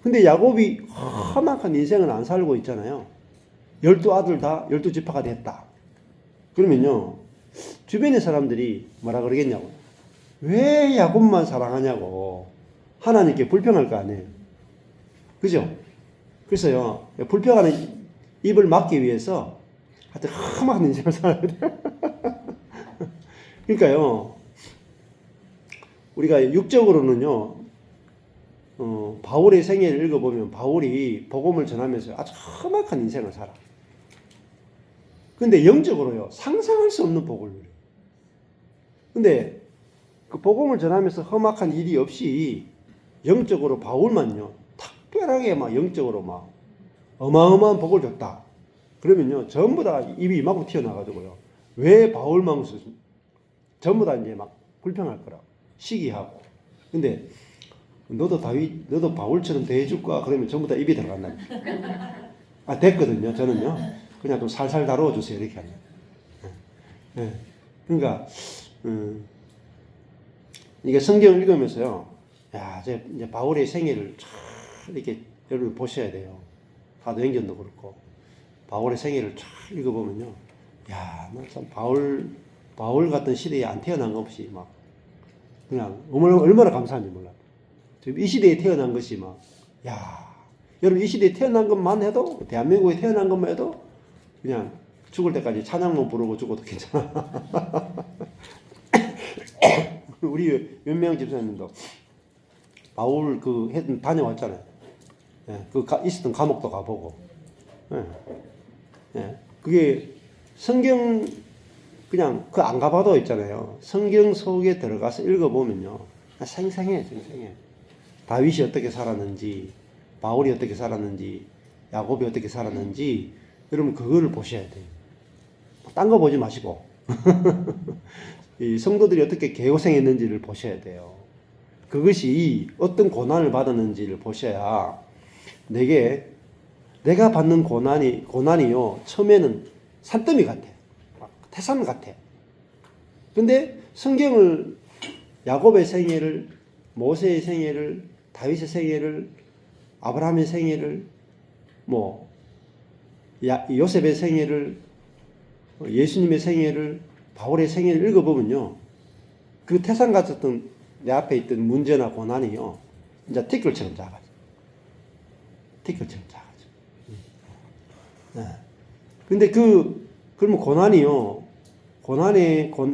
근데 야곱이 험악한 인생을 안 살고 있잖아요. 12아들 다 12지파가 됐다. 그러면요, 주변의 사람들이 뭐라 그러겠냐고. 왜 야곱만 사랑하냐고. 하나님께 불평할 거 아니에요. 그죠? 그래서요, 불평하는 입을 막기 위해서 하여튼 험한 인생을 살아야 돼. 그러니까요, 우리가 육적으로는요, 바울의 생애를 읽어보면 바울이 복음을 전하면서 아주 험악한 인생을 살아. 근데 영적으로요, 상상할 수 없는 복을 누려. 근데 그 복음을 전하면서 험악한 일이 없이 영적으로 바울만요, 특별하게 막 영적으로 막 어마어마한 복을 줬다. 그러면요, 전부 다 입이 이만큼 튀어나가지고요. 왜 바울만 전부 다 이제 막 불평할 거라. 시기하고. 근데 너도 바울처럼 대해줄까? 그러면 전부 다 입이 들어간다. 아, 됐거든요. 저는요. 그냥 좀 살살 다루어주세요. 이렇게 하면. 네. 그러니까, 이게 성경을 읽으면서요. 야, 이제 바울의 생애를 참 이렇게 여러분 보셔야 돼요. 사도행전도 그렇고. 바울의 생애를 참 읽어보면요. 야, 나 참 바울 같은 시대에 안 태어난 것 없이 막, 그냥 얼마나 감사한지 몰라. 지금 이 시대에 태어난 것이 막, 야, 여러분 이 시대에 태어난 것만 해도, 대한민국에 태어난 것만 해도, 그냥 죽을 때까지 찬양만 부르고 죽어도 괜찮아. 우리 몇명 집사님도 바울 다녀왔잖아요. 예, 있었던 감옥도 가보고. 예, 예, 그게 성경, 그냥 안 가봐도 있잖아요. 성경 속에 들어가서 읽어보면요. 생생해. 다윗이 어떻게 살았는지, 바울이 어떻게 살았는지, 야곱이 어떻게 살았는지, 여러분 그거를 보셔야 돼요. 딴 거 보지 마시고. 이 성도들이 어떻게 개고생했는지를 보셔야 돼요. 그것이 어떤 고난을 받았는지를 보셔야 내가 받는 고난이요, 처음에는 산더미 같아. 태산 같아. 근데 성경을, 야곱의 생애를, 모세의 생애를, 다윗의 생애를, 아브라함의 생애를, 요셉의 생애를, 예수님의 생애를, 바울의 생애를 읽어보면요, 그 태산 같았던 내 앞에 있던 문제나 고난이요, 이제 티끌처럼 작아져. 티끌처럼 작아져. 네. 근데 그러면 고난이요,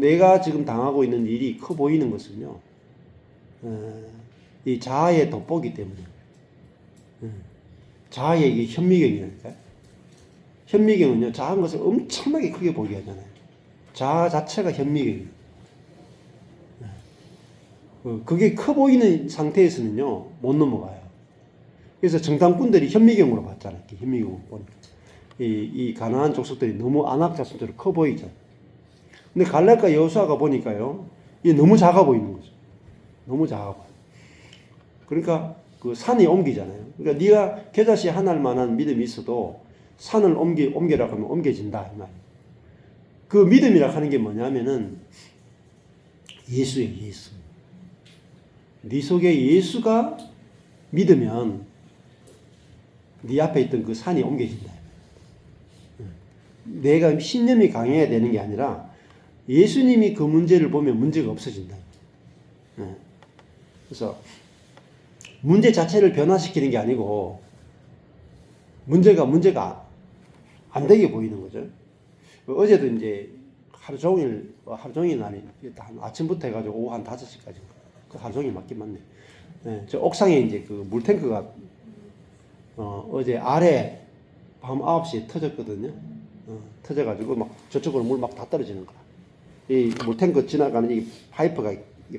내가 지금 당하고 있는 일이 커 보이는 것은요, 이 자아의 돋보기 때문에. 자아의 이게 현미경이라니까요. 현미경은요, 작은 것을 엄청나게 크게 보게 하잖아요. 자아 자체가 현미경이에요. 그게 커 보이는 상태에서는요, 못 넘어가요. 그래서 정탐꾼들이 현미경으로 봤잖아요. 이렇게 현미경으로 보니까. 이 가나안 족속들이 너무 안악자손처럼 커 보이죠. 근데 갈렙과 여호수아가 보니까요, 이게 너무 작아 보이는 거죠. 너무 작아 보여. 그러니까 그 산이 옮기잖아요. 그러니까 네가 겨자씨 하나일 만한 믿음이 있어도 산을 옮기라고 하면 옮겨진다 이 말이에요. 그 믿음이라 하는 게 뭐냐면은 예수예요. 예수. 네 속에 예수가 믿으면 네 앞에 있던 그 산이 옮겨진다. 내가 신념이 강해야 되는 게 아니라 예수님이 그 문제를 보면 문제가 없어진다. 그래서 문제 자체를 변화시키는 게 아니고 문제가 안 되게 보이는 거죠. 어제도 이제 하루 종일 아니, 아침부터 해가지고 오후 한 5시까지 그 하루 종일 맞긴 맞네. 네, 저 옥상에 이제 그 물탱크가 어제 아래 밤 9시에 터졌거든요. 터져가지고 막 저쪽으로 물 막 다 떨어지는 거야. 이 물탱크 지나가는 이 파이프가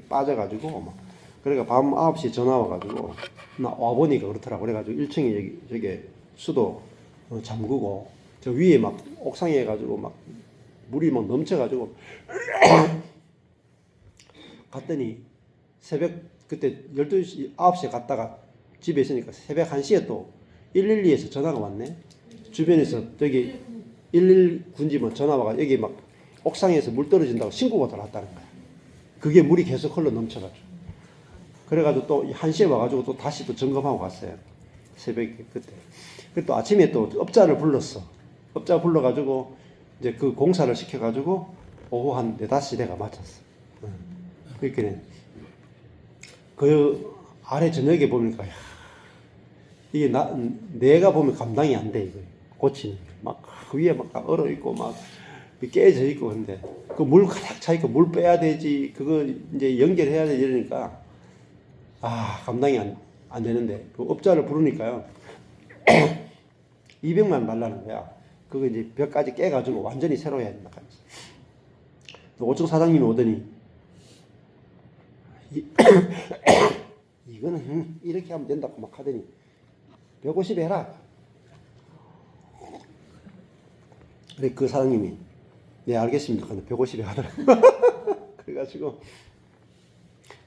빠져가지고 막 그러니까 밤 9시에 전화 와가지고 나 와보니까 그렇더라고. 그래가지고 1층에 저기 수도 잠그고 저 위에 막 옥상에 해가지고 막 물이 막 넘쳐가지고 갔더니 새벽 그때 12시 9시에 갔다가 집에 있으니까 새벽 1시에 또 112에서 전화가 왔네. 주변에서 저기 119 군지 뭐 전화 와가 여기 막 옥상에서 물 떨어진다고 신고가 들어왔다는 거야. 그게 물이 계속 흘러 넘쳐가지고. 그래가지고 또 1시에 와가지고 또 다시 또 점검하고 갔어요. 새벽에 그때. 그리고 또 아침에 또 업자를 불렀어. 업자 불러가지고 이제 그 공사를 시켜가지고 오후 한 4, 5시 내가 마쳤어. 그러니까 그 아래 저녁에 보니까 야, 이게 내가 보면 감당이 안 돼, 이거. 고치는 게. 막 위에 막 얼어 있고 막 깨져 있고 근데 그 물 가득 차 있고 물 빼야 되지. 그거 이제 연결해야 되지 이러니까 감당이 안 되는데 그 업자를 부르니까요. 200만 달라는 거야. 그거 이제 벽까지 깨가지고 완전히 새로 해야 된다. 5층 사장님이 오더니 이거는 이렇게 하면 된다고 막 하더니 150 해라. 근데 그 사장님이 네 알겠습니다. 근데 150에 하더라고. 그래가지고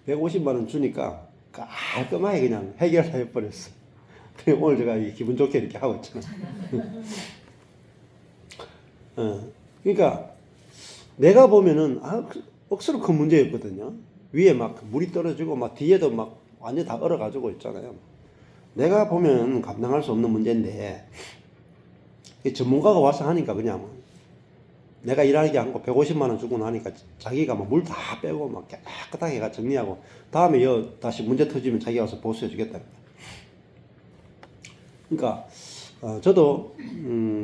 150만 원 주니까 깔끔하게 그냥 해결해 버렸어. 그래 오늘 제가 기분 좋게 이렇게 하고 있잖아. 그러니까 내가 보면은 억수로 큰 문제였거든요. 위에 막 물이 떨어지고 막 뒤에도 막 완전 다 얼어가지고 있잖아요. 내가 보면 감당할 수 없는 문제인데 전문가가 와서 하니까 그냥 내가 일하는 게 아니고 150만 원 주고 나니까 자기가 막 물 다 빼고 막 깨끗하게 정리하고 다음에 다시 문제 터지면 자기가 와서 보수해 주겠다. 그러니까 저도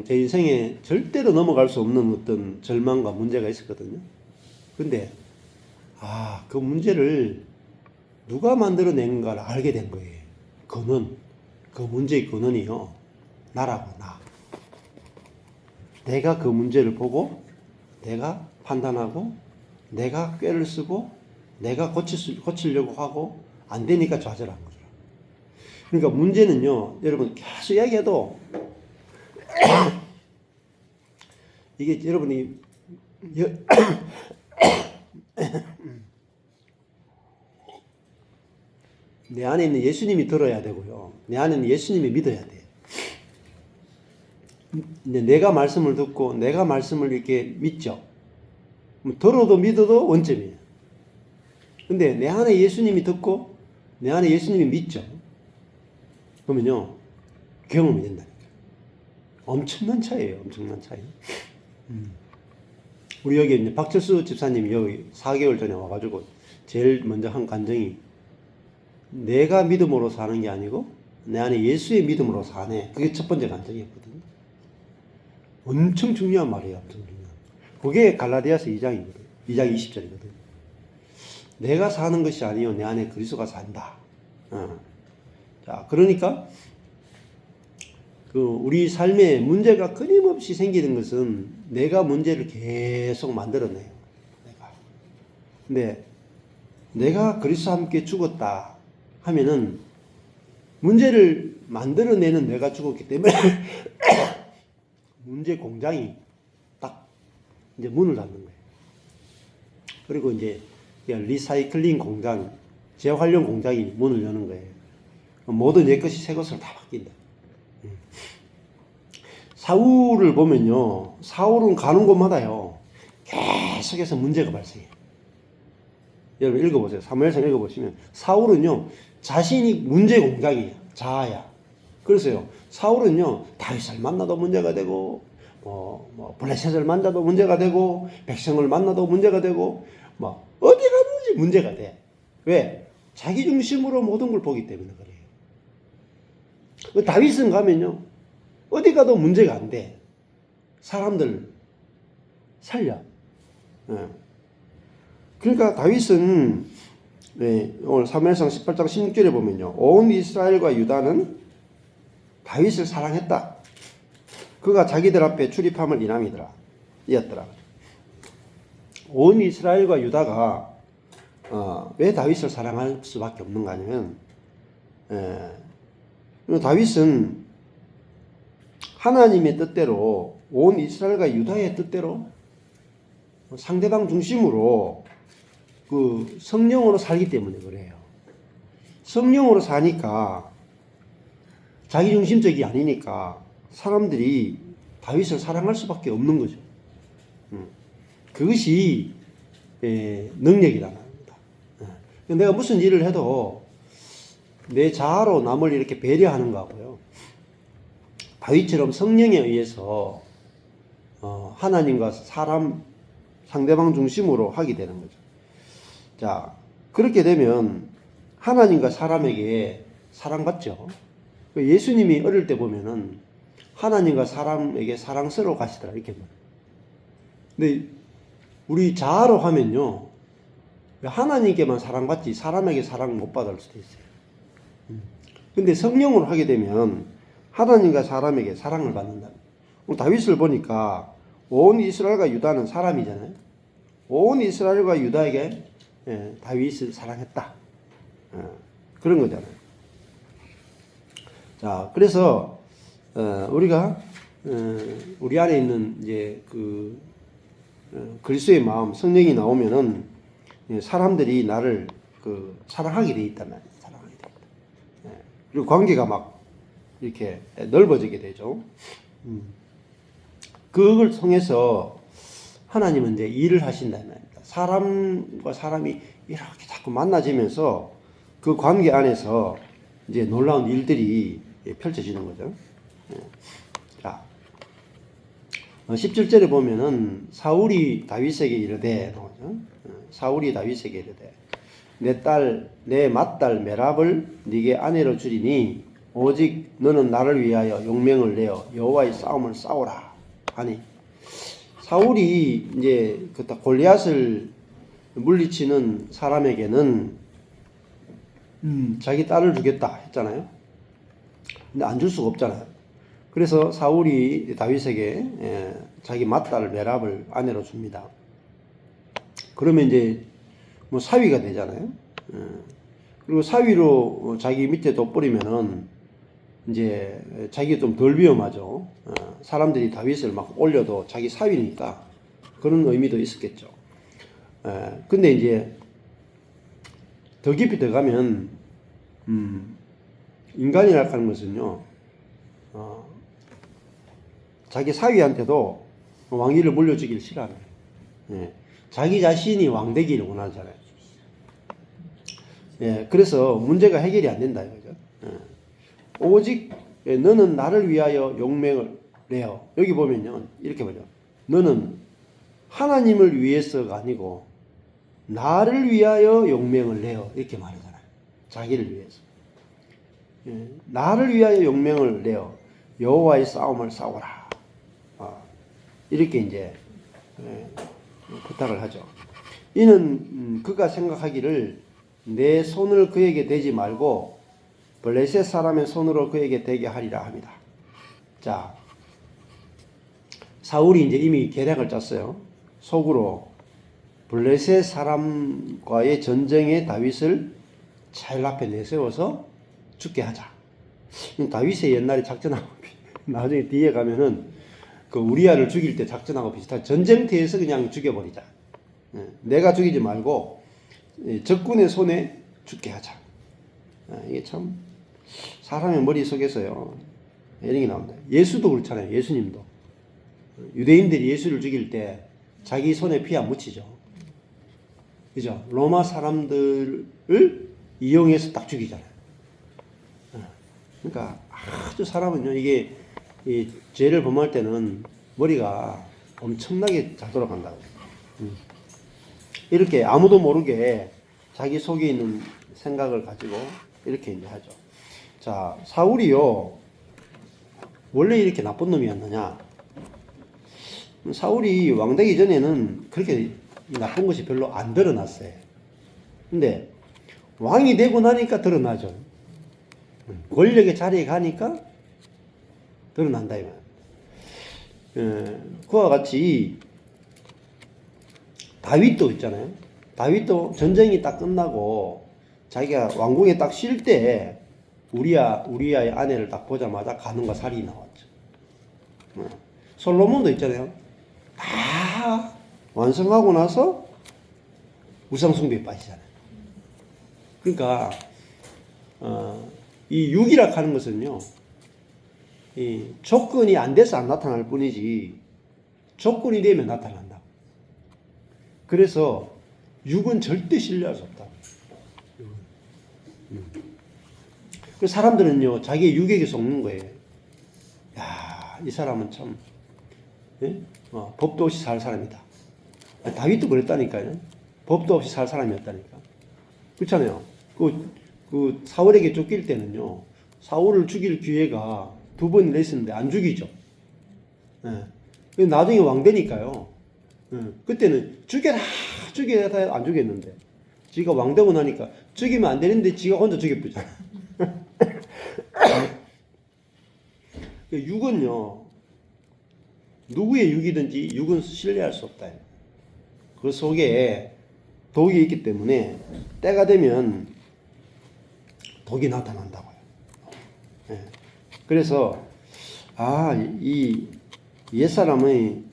제 인생에 절대로 넘어갈 수 없는 어떤 절망과 문제가 있었거든요. 근데 그 문제를 누가 만들어낸가를 알게 된 거예요. 그 문제의 근원이요, 나라고. 나. 내가 그 문제를 보고 내가 판단하고 내가 꾀를 쓰고 내가 고치려고 하고 안 되니까 좌절한 거죠. 그러니까 문제는요, 여러분 계속 얘기해도 이게 여러분이 내 안에 있는 예수님이 들어야 되고요. 내 안에 있는 예수님이 믿어야 돼요. 이제 내가 말씀을 듣고 내가 말씀을 이렇게 믿죠. 들어도 믿어도 원점이에요. 근데 내 안에 예수님이 듣고 내 안에 예수님이 믿죠. 그러면요, 경험이 된다니까요. 엄청난 차이예요. 엄청난 차이. 우리 여기 이제 박철수 집사님이 여기 4개월 전에 와가지고 제일 먼저 한 간증이 내가 믿음으로 사는 게 아니고 내 안에 예수의 믿음으로 사네. 그게 첫 번째 간증이었거든요. 엄청 중요한 말이에요. 엄청 중요한. 그게 갈라디아서 2장이거든요. 2장 20절이거든요. 내가 사는 것이 아니요 내 안에 그리스도가 산다. 자, 그러니까 우리 삶에 문제가 끊임없이 생기는 것은 내가 문제를 계속 만들어내요. 근데 내가 그리스도와 함께 죽었다 하면은 문제를 만들어내는 내가 죽었기 때문에 문제 공장이 딱 이제 문을 닫는 거예요. 그리고 이제 리사이클링 공장, 재활용 공장이 문을 여는 거예요. 모든 옛 것이 새 것으로 다 바뀐다. 사울을 보면요, 사울은 가는 곳마다요 계속해서 문제가 발생해요. 여러분 읽어보세요. 사무엘상 읽어보시면 사울은요 자신이 문제 공장이에요. 자아야. 그래서요 사울은요 다윗을 만나도 문제가 되고 블레셋을 만나도 문제가 되고 백성을 만나도 문제가 되고 어디 가든지 문제가 돼. 왜? 자기 중심으로 모든 걸 보기 때문에 그래요. 다윗은 가면요 어디 가도 문제가 안 돼. 사람들 살려. 그러니까 다윗은 오늘 사무엘상 18장 16절에 보면요 온 이스라엘과 유다는 다윗을 사랑했다. 그가 자기들 앞에 출입함을 이었더라. 온 이스라엘과 유다가 왜 다윗을 사랑할 수밖에 없는가 하면 다윗은 하나님의 뜻대로 온 이스라엘과 유다의 뜻대로 상대방 중심으로 그 성령으로 살기 때문에 그래요. 성령으로 사니까 자기 중심적이 아니니까 사람들이 다윗을 사랑할 수밖에 없는 거죠. 그것이 능력이라는 겁니다. 내가 무슨 일을 해도 내 자아로 남을 이렇게 배려하는 거하고요. 다윗처럼 성령에 의해서 하나님과 사람 상대방 중심으로 하게 되는 거죠. 자, 그렇게 되면 하나님과 사람에게 사랑받죠. 그 예수님이 어릴 때 보면은 하나님과 사람에게 사랑스러워 가시더라 이렇게. 근데 우리 자아로 하면요 하나님께만 사랑받지 사람에게 사랑 못 받을 수도 있어요. 근데 성령으로 하게 되면 하나님과 사람에게 사랑을 받는다. 다윗을 보니까 온 이스라엘과 유다는 사람이잖아요. 온 이스라엘과 유다에게 다윗을 사랑했다. 그런 거잖아요. 자, 그래서 우리가 우리 안에 있는 이제 그 그리스도의 마음, 성령이 나오면은 사람들이 나를 그 사랑하게 돼 있단 말이에요. 사랑하게 돼 있다. 그리고 관계가 막 이렇게 넓어지게 되죠. 그걸 통해서 하나님은 이제 일을 하신다는 말입니다. 사람과 사람이 이렇게 자꾸 만나지면서 그 관계 안에서 이제 놀라운 일들이 펼쳐지는 거죠. 자, 17절에 보면은 사울이 다윗에게 이르되, 사울이 다윗에게 이르되, 내 맏딸 메랍을 네게 아내로 주리니 오직 너는 나를 위하여 용맹을 내어 여호와의 싸움을 싸우라 하니, 사울이 이제 그 골리앗을 물리치는 사람에게는 자기 딸을 주겠다 했잖아요. 근데 안 줄 수가 없잖아요. 그래서 사울이 다윗에게 자기 맏딸 메랍을 아내로 줍니다. 그러면 이제 뭐 사위가 되잖아요. 그리고 사위로 자기 밑에 돋보리면은 이제 자기가 좀 덜 위험하죠. 사람들이 다윗을 막 올려도 자기 사위니까 그런 의미도 있었겠죠. 근데 이제 더 깊이 들어가면 인간이라고 하는 것은요 자기 사위한테도 왕위를 물려주길 싫어하는 거예요. 자기 자신이 왕되기를 원하잖아요. 그래서 문제가 해결이 안 된다 이거죠. 오직 너는 나를 위하여 용맹을 내어. 여기 보면요 이렇게 보죠. 너는 하나님을 위해서가 아니고 나를 위하여 용맹을 내어 이렇게 말하잖아요. 자기를 위해서. 나를 위하여 용맹을 내어 여호와의 싸움을 싸우라. 이렇게 이제 부탁을 하죠. 이는 그가 생각하기를 내 손을 그에게 대지 말고 블레셋 사람의 손으로 그에게 대게 하리라 합니다. 자, 사울이 이제 이미 계략을 짰어요. 속으로 블레셋 사람과의 전쟁에 다윗을 차일 앞에 내세워서 죽게 하자. 다윗의 옛날에 작전하고 나중에 뒤에 가면은 그 우리아를 죽일 때 작전하고 비슷한 전쟁터에서 그냥 죽여버리자. 내가 죽이지 말고 적군의 손에 죽게 하자. 이게 참 사람의 머릿속에서요 이런 게 나옵니다. 예수도 그렇잖아요. 예수님도 유대인들이 예수를 죽일 때 자기 손에 피 안 묻히죠. 그죠? 로마 사람들을 이용해서 딱 죽이잖아요. 그러니까 아주 사람은요 이게 이 죄를 범할 때는 머리가 엄청나게 잘 돌아간다고. 이렇게 아무도 모르게 자기 속에 있는 생각을 가지고 이렇게 이제 하죠. 자, 사울이요 원래 이렇게 나쁜 놈이었느냐? 사울이 왕되기 전에는 그렇게 나쁜 것이 별로 안 드러났어요. 근데 왕이 되고 나니까 드러나죠. 권력의 자리에 가니까 드러난다 이거야. 그와 같이 다윗도 있잖아요. 다윗도 전쟁이 딱 끝나고 자기가 왕궁에 딱 쉴 때 우리아의 아내를 딱 보자마자 간음과 살인이 나왔죠. 솔로몬도 있잖아요. 다 완성하고 나서 우상숭배에 빠지잖아요. 그러니까 이 육이라 하는 것은요, 이 조건이 안 돼서 안 나타날 뿐이지 조건이 되면 나타난다. 그래서 육은 절대 신뢰할 수 없다. 그 사람들은요 자기의 육에게 속는 거예요. 야, 이 사람은 참 법도 없이 살 사람이다. 다윗도 그랬다니까요. 법도 없이 살 사람이었다니까. 그렇잖아요. 그 사울에게 쫓길 때는요 사울을 죽일 기회가 두 번이나 있었는데 안 죽이죠. 예. 나중에 왕 되니까요. 예. 그때는 죽여라 안 죽였는데 지가 왕 되고 나니까 죽이면 안 되는데 지가 혼자 죽여보잖아. 육은요, 누구의 육이든지 육은 신뢰할 수 없다. 그 속에 독이 있기 때문에 때가 되면 독이 나타난다고요. 예. 그래서 이 옛사람의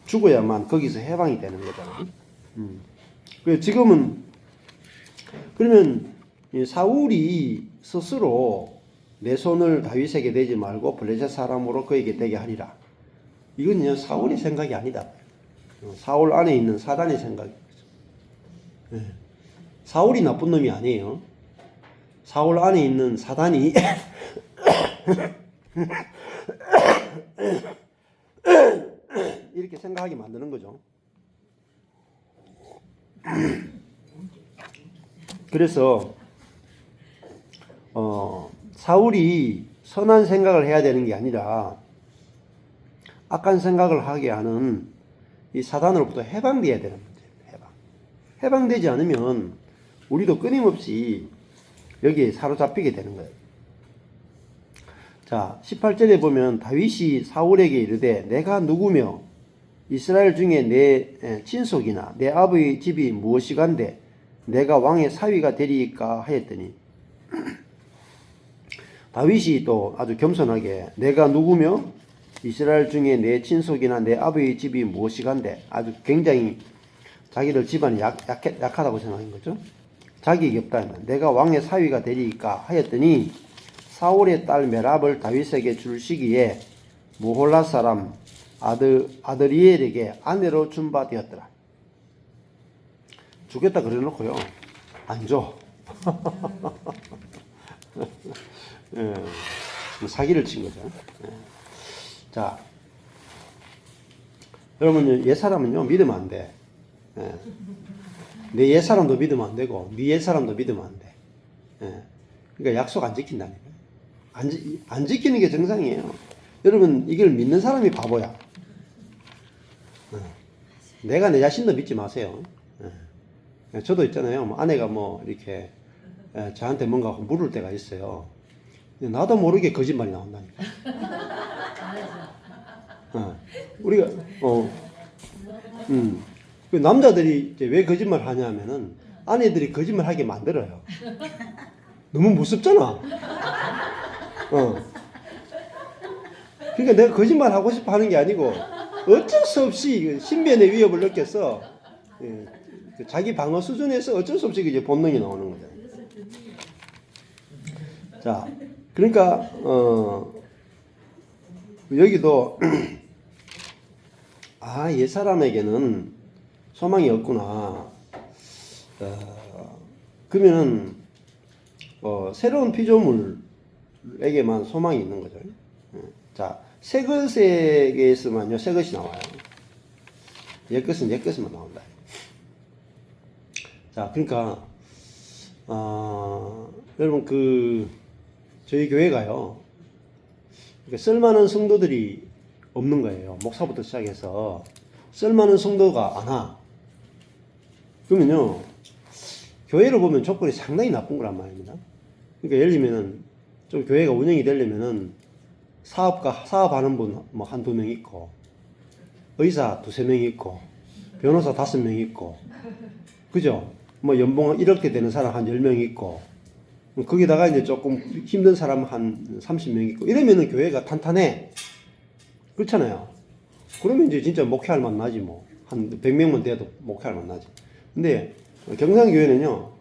죽어야만 거기서 해방이 되는 거잖아요. 그래서 지금은 그러면 사울이 스스로 내 손을 다윗에게 대지 말고 블레셋 사람으로 그에게 되게 하리라. 이건요 사울의 생각이 아니다. 사울 안에 있는 사단의 생각이죠. 네. 사울이 나쁜 놈이 아니에요. 사울 안에 있는 사단이 이렇게 생각하게 만드는 거죠. 그래서 사울이 선한 생각을 해야 되는 게 아니라 악한 생각을 하게 하는 이 사단으로부터 해방돼야 되는 문제예요. 해방되지 않으면 우리도 끊임없이 여기에 사로잡히게 되는 거예요. 자, 18절에 보면 다윗이 사울에게 이르되 내가 누구며 이스라엘 중에 내 친속이나 내 아버지 집이 무엇이간데 내가 왕의 사위가 되리까 하였더니 다윗이 또 아주 겸손하게 내가 누구며 이스라엘 중에 내 친속이나 내 아버지 집이 무엇이간데 아주 굉장히 자기들 집안이 약하다고 생각한 거죠. 자격이 없다. 내가 왕의 사위가 되리까 하였더니 사울의 딸 메랍을 다윗에게 줄 시기에 모홀라 사람 아드리엘에게 아내로 준바되었더라. 주겠다 그래놓고요 안 줘. 예, 사기를 친 거죠. 예. 자, 여러분 옛사람은요 믿으면 안 돼. 예. 내 옛사람도 믿으면 안 되고 네 옛사람도 믿으면 안 돼. 예. 그러니까 약속 안 지킨다니까. 안 지키는 게 정상이에요. 여러분 이걸 믿는 사람이 바보야. 내가 내 자신도 믿지 마세요. 저도 있잖아요. 뭐 아내가 뭐 이렇게 저한테 뭔가 물을 때가 있어요. 나도 모르게 거짓말이 나온다니까. 우리가 그 남자들이 이제 왜 거짓말 하냐면은 아내들이 거짓말 하게 만들어요. 너무 무섭잖아. 그러니까 내가 거짓말 하고 싶어 하는 게 아니고 어쩔 수 없이 신변의 위협을 느껴서 자기 방어 수준에서 어쩔 수 없이 이제 본능이 나오는 거죠. 자, 그러니까 여기도 옛 사람에게는 소망이 없구나. 그러면은 새로운 피조물에게만 소망이 있는 거죠. 자, 새 것에게서만요 새 것이 나와요. 옛 것은 옛 것만 나온다. 자, 그러니까 여러분 저희 교회가요 그러니까 쓸만한 성도들이 없는 거예요. 목사부터 시작해서 쓸만한 성도가 안 와. 그러면요 교회를 보면 조건이 상당히 나쁜 거란 말입니다. 그러니까 예를 들면은 좀 교회가 운영이 되려면은 사업하는 분 뭐 한두 명 있고, 의사 두세 명 있고, 변호사 5명 있고, 그죠? 뭐 연봉 1억대 되는 사람 한 10명 있고, 거기다가 이제 조금 힘든 사람 한 30명 있고, 이러면은 교회가 탄탄해. 그렇잖아요. 그러면 이제 진짜 목회할 만 나지 뭐. 한 100명만 돼도 목회할 만 나지. 근데 경상교회는요,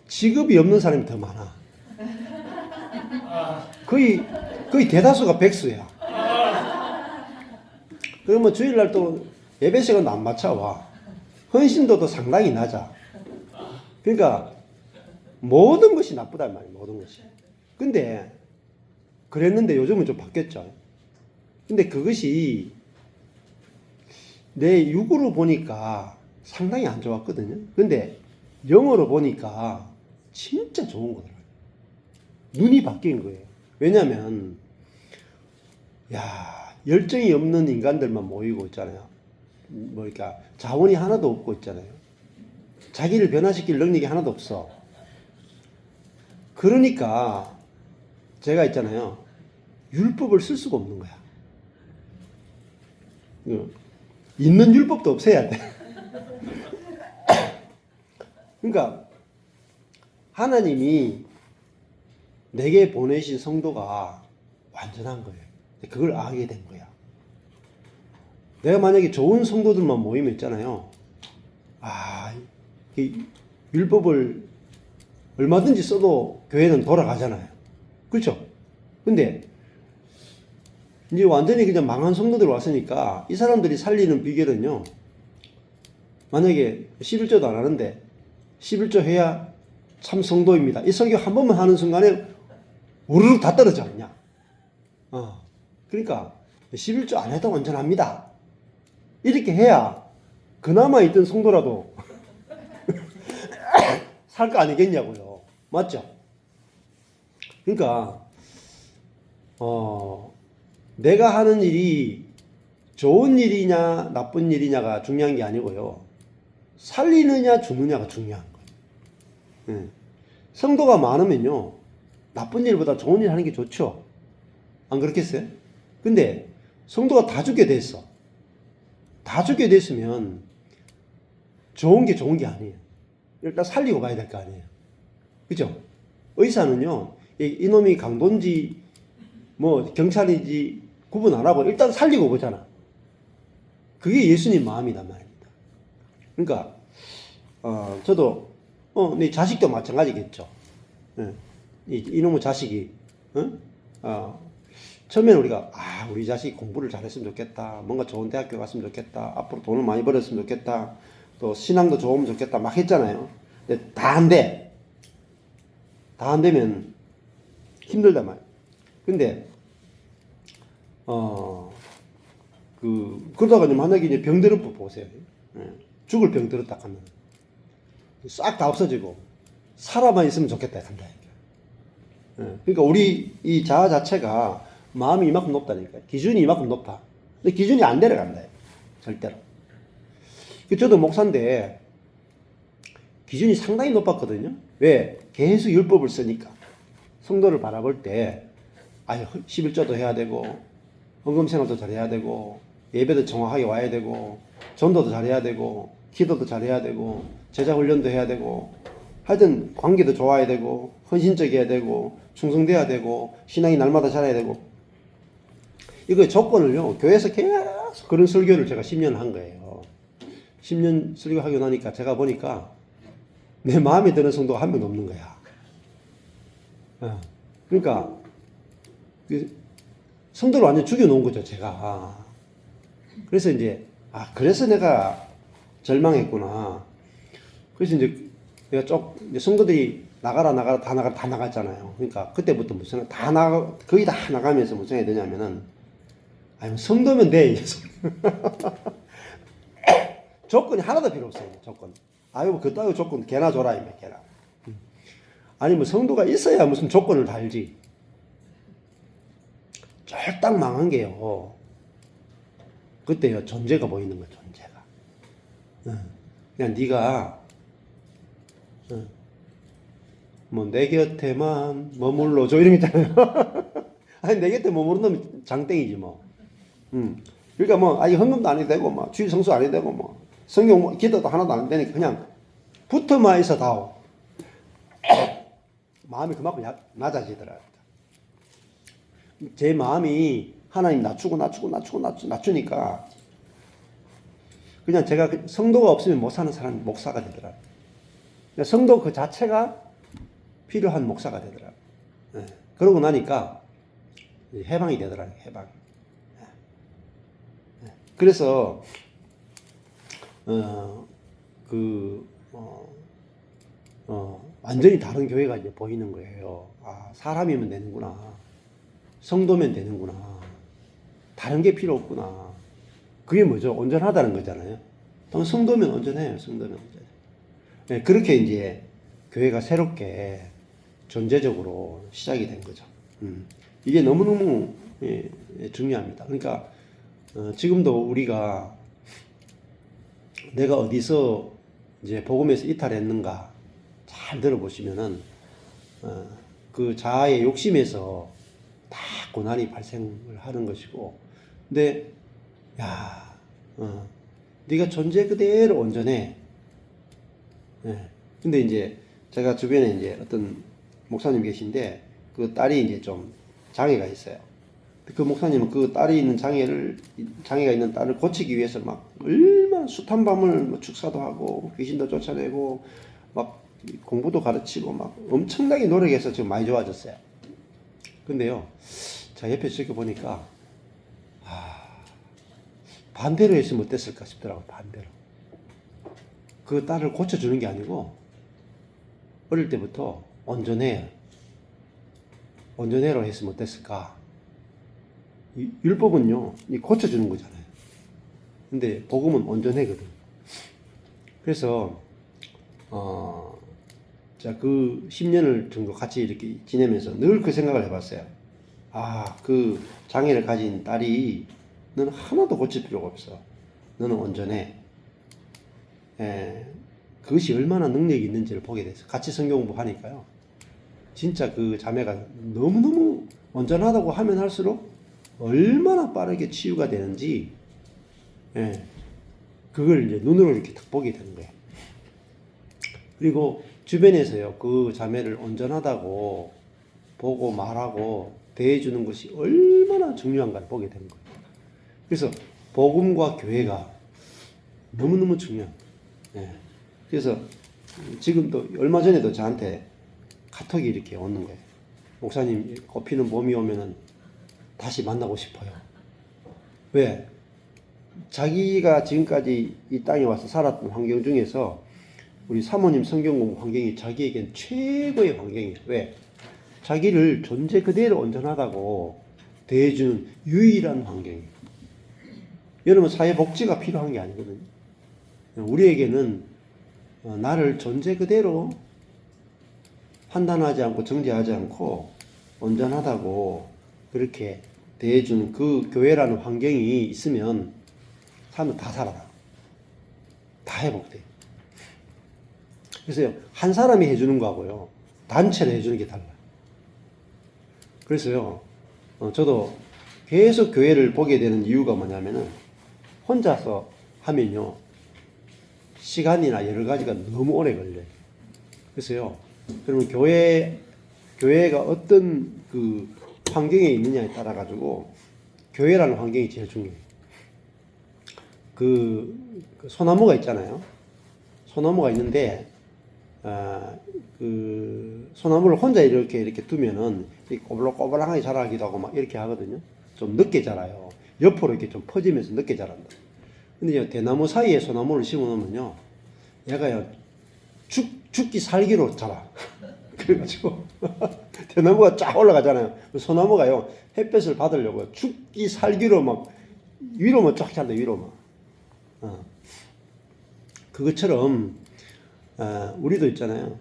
직업이 없는 사람이 더 많아. 거의 대다수가 백수야. 그러면 주일날 또 예배 시간도 안 맞춰와. 헌신도도 상당히 낮아. 그러니까 모든 것이 나쁘단 말이에요. 모든 것이. 근데 그랬는데 요즘은 좀 바뀌었죠. 근데 그것이 내 육으로 보니까 상당히 안 좋았거든요. 근데 영어로 보니까 진짜 좋은 거더라고요. 눈이 바뀐 거예요. 왜냐하면 야, 열정이 없는 인간들만 모이고 있잖아요. 뭐 그러니까 자원이 하나도 없고 있잖아요. 자기를 변화시킬 능력이 하나도 없어. 그러니까 제가 있잖아요. 율법을 쓸 수가 없는 거야. 있는 율법도 없애야 돼. 그러니까 하나님이 내게 보내신 성도가 완전한 거예요. 그걸 알게 된 거야. 내가 만약에 좋은 성도들만 모이면 있잖아요. 율법을 얼마든지 써도 교회는 돌아가잖아요. 그렇죠? 근데 이제 완전히 그냥 망한 성도들 왔으니까 이 사람들이 살리는 비결은요. 만약에 11조도 안 하는데 11조 해야 참 성도입니다. 이 설교 한 번만 하는 순간에 우르르 다 떨어져 그냥. 그러니까 11조 안 해도 완전합니다. 이렇게 해야 그나마 있던 성도라도 살 거 아니겠냐고요. 맞죠? 그러니까 내가 하는 일이 좋은 일이냐 나쁜 일이냐가 중요한 게 아니고요. 살리느냐 죽느냐가 중요한 거예요. 성도가 많으면요. 나쁜 일보다 좋은 일 하는 게 좋죠. 안 그렇겠어요? 근데 성도가 다 죽게 됐어. 다 죽게 됐으면 좋은 게 좋은 게 아니에요. 일단 살리고 봐야 될 거 아니에요. 그죠? 의사는요. 이놈이 강도인지 뭐 경찰인지 구분 안 하고 일단 살리고 보잖아. 그게 예수님 마음이란 말입니다. 그러니까 저도 내 자식도 마찬가지겠죠. 이놈의 자식이 처음에는 우리가 우리 자식이 공부를 잘했으면 좋겠다. 뭔가 좋은 대학교 갔으면 좋겠다. 앞으로 돈을 많이 벌었으면 좋겠다. 또 신앙도 좋으면 좋겠다. 막 했잖아요. 근데 다 안 돼. 다 안 되면 힘들단 말이에요. 근데 그러다가 만약에 이제 병들은 법 보세요. 죽을 병 들었다 하면 싹 다 없어지고 살아만 있으면 좋겠다 한다. 그러니까 우리 이 자아 자체가 마음이 이만큼 높다니까. 기준이 이만큼 높아. 근데 기준이 안 내려간다. 절대로. 저도 목사인데 기준이 상당히 높았거든요. 왜? 계속 율법을 쓰니까. 성도를 바라볼 때 11조도 해야 되고 헌금 생활도 잘해야 되고 예배도 정확하게 와야 되고 전도도 잘해야 되고 기도도 잘해야 되고 제자 훈련도 해야 되고 하여튼 관계도 좋아야 되고 헌신적이어야 되고 충성돼야 되고 신앙이 날마다 자라야 되고 이거 조건을요 교회에서 계속 그런 설교를 제가 10년 한 거예요. 10년 설교하고 나니까 제가 보니까 내 마음에 드는 성도가 한 명도 없는 거야. 그러니까 성도를 완전 죽여놓은 거죠 제가. 그래서 이제 그래서 내가 절망했구나. 그래서 이제 내가 이제 성도들이 나가라 다 나갔잖아요. 그러니까 그때부터 거의 다 나가면서 무슨 해야 되냐면은 성도면 돼. 조건이 하나도 필요 없어요. 조건. 그따위 조건 개나 줘라 이면 개나. 아니면 성도가 있어야 무슨 조건을 달지. 쫄딱 망한 게요. 그때요 존재가 보이는 거야. 존재가. 그냥 네가 뭐 내 곁에만 머물러줘 이런 거 있잖아요. 내 곁에 머무르면 장땡이지 뭐. 그러니까 뭐 헌금도 안 해도 되고 뭐 주일 성수 안 해도 되고 뭐 성경 기도도 하나도 안 되니까 그냥 붙어만 있어 다오. 마음이 그만큼 낮아지더라고요. 제 마음이 하나님 낮추니까 그냥 제가 성도가 없으면 못 사는 사람 목사가 되더라고요. 성도 그 자체가 필요한 목사가 되더라고요. 그러고 나니까 해방이 되더라고요. 해방. 그래서 완전히 다른 교회가 이제 보이는 거예요. 사람이면 되는구나. 성도면 되는구나. 다른 게 필요 없구나. 그게 뭐죠? 온전하다는 거잖아요. 성도면 온전해요. 성도면 온전해. 그렇게 이제 교회가 새롭게 존재적으로 시작이 된 거죠. 이게 너무너무 중요합니다. 그러니까 지금도 우리가 내가 어디서 이제 복음에서 이탈했는가 잘 들어보시면은 그 자아의 욕심에서 다 고난이 발생을 하는 것이고, 근데 야, 네가 존재 그대로 온전해. 근데 이제 제가 주변에 이제 어떤 목사님 계신데 그 딸이 이제 좀 장애가 있어요. 그 목사님은 그 딸이 있는 장애가 있는 딸을 고치기 위해서 막 얼마나 숱한 밤을 뭐 축사도 하고 귀신도 쫓아내고 막 공부도 가르치고 막 엄청나게 노력해서 지금 많이 좋아졌어요. 근데요, 제가 옆에 지켜보니까 반대로 했으면 어땠을까 싶더라고요. 반대로. 그 딸을 고쳐주는 게 아니고 어릴 때부터 온전해로 했으면 어땠을까. 율법은요, 고쳐주는 거잖아요. 근데 복음은 온전해거든. 그래서 자, 그 10년을 정도 같이 이렇게 지내면서 늘 그 생각을 해봤어요. 그 장애를 가진 딸이 너는 하나도 고칠 필요가 없어. 너는 온전해. 그것이 얼마나 능력이 있는지를 보게 됐어요. 같이 성경 공부하니까요. 진짜 그 자매가 너무너무 온전하다고 하면 할수록 얼마나 빠르게 치유가 되는지, 그걸 이제 눈으로 이렇게 딱 보게 되는 거예요. 그리고 주변에서요, 그 자매를 온전하다고 보고 말하고 대해주는 것이 얼마나 중요한가를 보게 되는 거예요. 그래서 복음과 교회가 너무너무 중요합니다. 그래서 지금도 얼마 전에도 저한테 카톡이 이렇게 오는 거예요. 목사님, 꽃피는 봄이 오면은 다시 만나고 싶어요. 왜? 자기가 지금까지 이 땅에 와서 살았던 환경 중에서 우리 사모님 성경 공부 환경이 자기에겐 최고의 환경이에요. 왜? 자기를 존재 그대로 온전하다고 대해주는 유일한 환경이에요. 여러분, 사회복지가 필요한 게 아니거든요. 우리에게는 나를 존재 그대로 판단하지 않고 정죄하지 않고 온전하다고 그렇게 대해주는 그 교회라는 환경이 있으면 사람은 다 살아나. 다 회복돼. 그래서요, 한 사람이 해주는 거하고요, 단체로 해주는 게 달라요. 그래서요, 저도 계속 교회를 보게 되는 이유가 뭐냐면은, 혼자서 하면요, 시간이나 여러 가지가 너무 오래 걸려요. 그래서요, 그러면 교회가 어떤 그 환경에 있느냐에 따라 가지고 교회라는 환경이 제일 중요해요. 그 소나무가 있잖아요. 소나무가 있는데 그 소나무를 혼자 이렇게 두면은 꼬불꼬불하게 자라기도 하고 막 이렇게 하거든요. 좀 늦게 자라요. 옆으로 이렇게 좀 퍼지면서 늦게 자란다. 근데 대나무 사이에 소나무를 심어 놓으면요, 얘가요 죽기 살기로 자라. 그래가지고 대나무가 쫙 올라가잖아요. 소나무가요 햇볕을 받으려고 죽기 살기로 막 위로만 쫙 자라. 위로만. 그것처럼 우리도 있잖아요.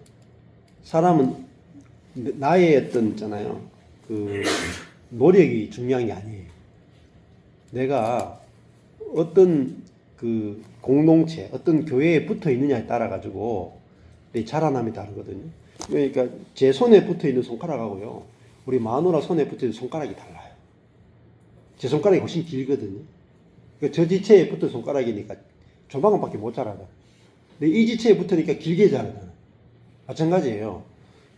사람은 나의 어떤 있잖아요, 그 노력이 중요한 게 아니에요. 내가 어떤 그 공동체, 어떤 교회에 붙어 있느냐에 따라 가지고 내 자라남이 다르거든요. 그러니까 제 손에 붙어 있는 손가락하고요, 우리 마누라 손에 붙어 있는 손가락이 달라요. 제 손가락이 훨씬 길거든요. 그러니까 저 지체에 붙은 손가락이니까 조만간밖에 못 자라요. 근데 이 지체에 붙으니까 길게 자라잖아요. 마찬가지예요.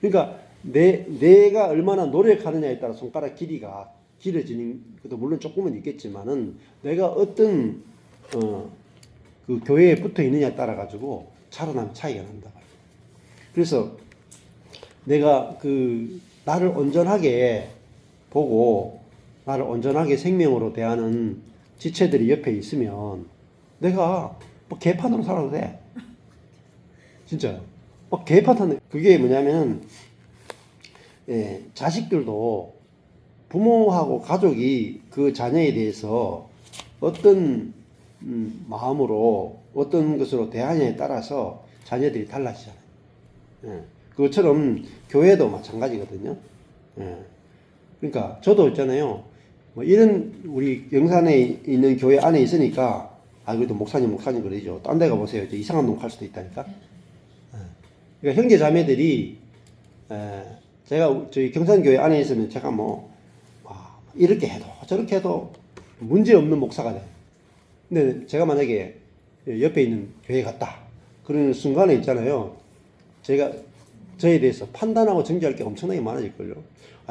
그러니까 내가 얼마나 노력하느냐에 따라 손가락 길이가 길어지는 것도 물론 조금은 있겠지만은, 내가 어떤 그 교회에 붙어 있느냐에 따라 가지고 자라나면 차이가 난다. 그래서 내가 그 나를 온전하게 보고 나를 온전하게 생명으로 대하는 지체들이 옆에 있으면 내가 뭐 개판으로 살아도 돼. 진짜요. 뭐 개판하는, 그게 뭐냐면, 자식들도 부모하고 가족이 그 자녀에 대해서 어떤 마음으로 어떤 것으로 대하냐에 따라서 자녀들이 달라지잖아요. 그것처럼 교회도 마찬가지거든요. 예. 그러니까 저도 있잖아요. 뭐 이런 우리 영산에 있는 교회 안에 있으니까 그래도 목사님 그러죠. 딴 데 가보세요. 이상한 놈 갈 수도 있다니까. 예. 그러니까 형제 자매들이 제가 저희 경산교회 안에 있으면 제가 이렇게 해도 저렇게 해도 문제 없는 목사가 돼요. 근데 제가 만약에 옆에 있는 교회 갔다 그러는 순간에 있잖아요. 저에 대해서 판단하고 정지할 게 엄청나게 많아질걸요.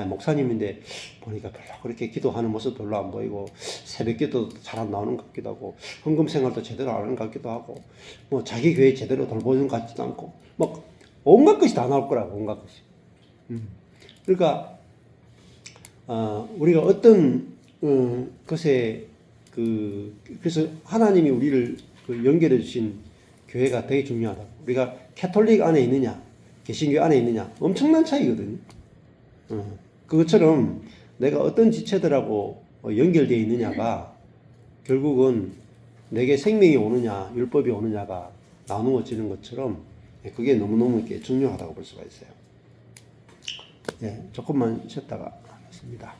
목사님인데 보니까 별로 그렇게 기도하는 모습 별로 안 보이고 새벽 기도 잘 안 나오는 것 같기도 하고 헌금 생활도 제대로 안 하는 것 같기도 하고 자기 교회 제대로 돌보는 것 같지도 않고 온갖 것이 다 나올 거라고. 온갖 것이. 그러니까 우리가 어떤 것에 그래서 하나님이 우리를 연결해 주신 교회가 되게 중요하다고. 우리가 캐톨릭 안에 있느냐 개신교 안에 있느냐 엄청난 차이거든요. 그것처럼 내가 어떤 지체들하고 연결되어 있느냐가 결국은 내게 생명이 오느냐 율법이 오느냐가 나누어지는 것처럼 그게 너무너무 이렇게 중요하다고 볼 수가 있어요. 네, 조금만 쉬었다가 하겠습니다.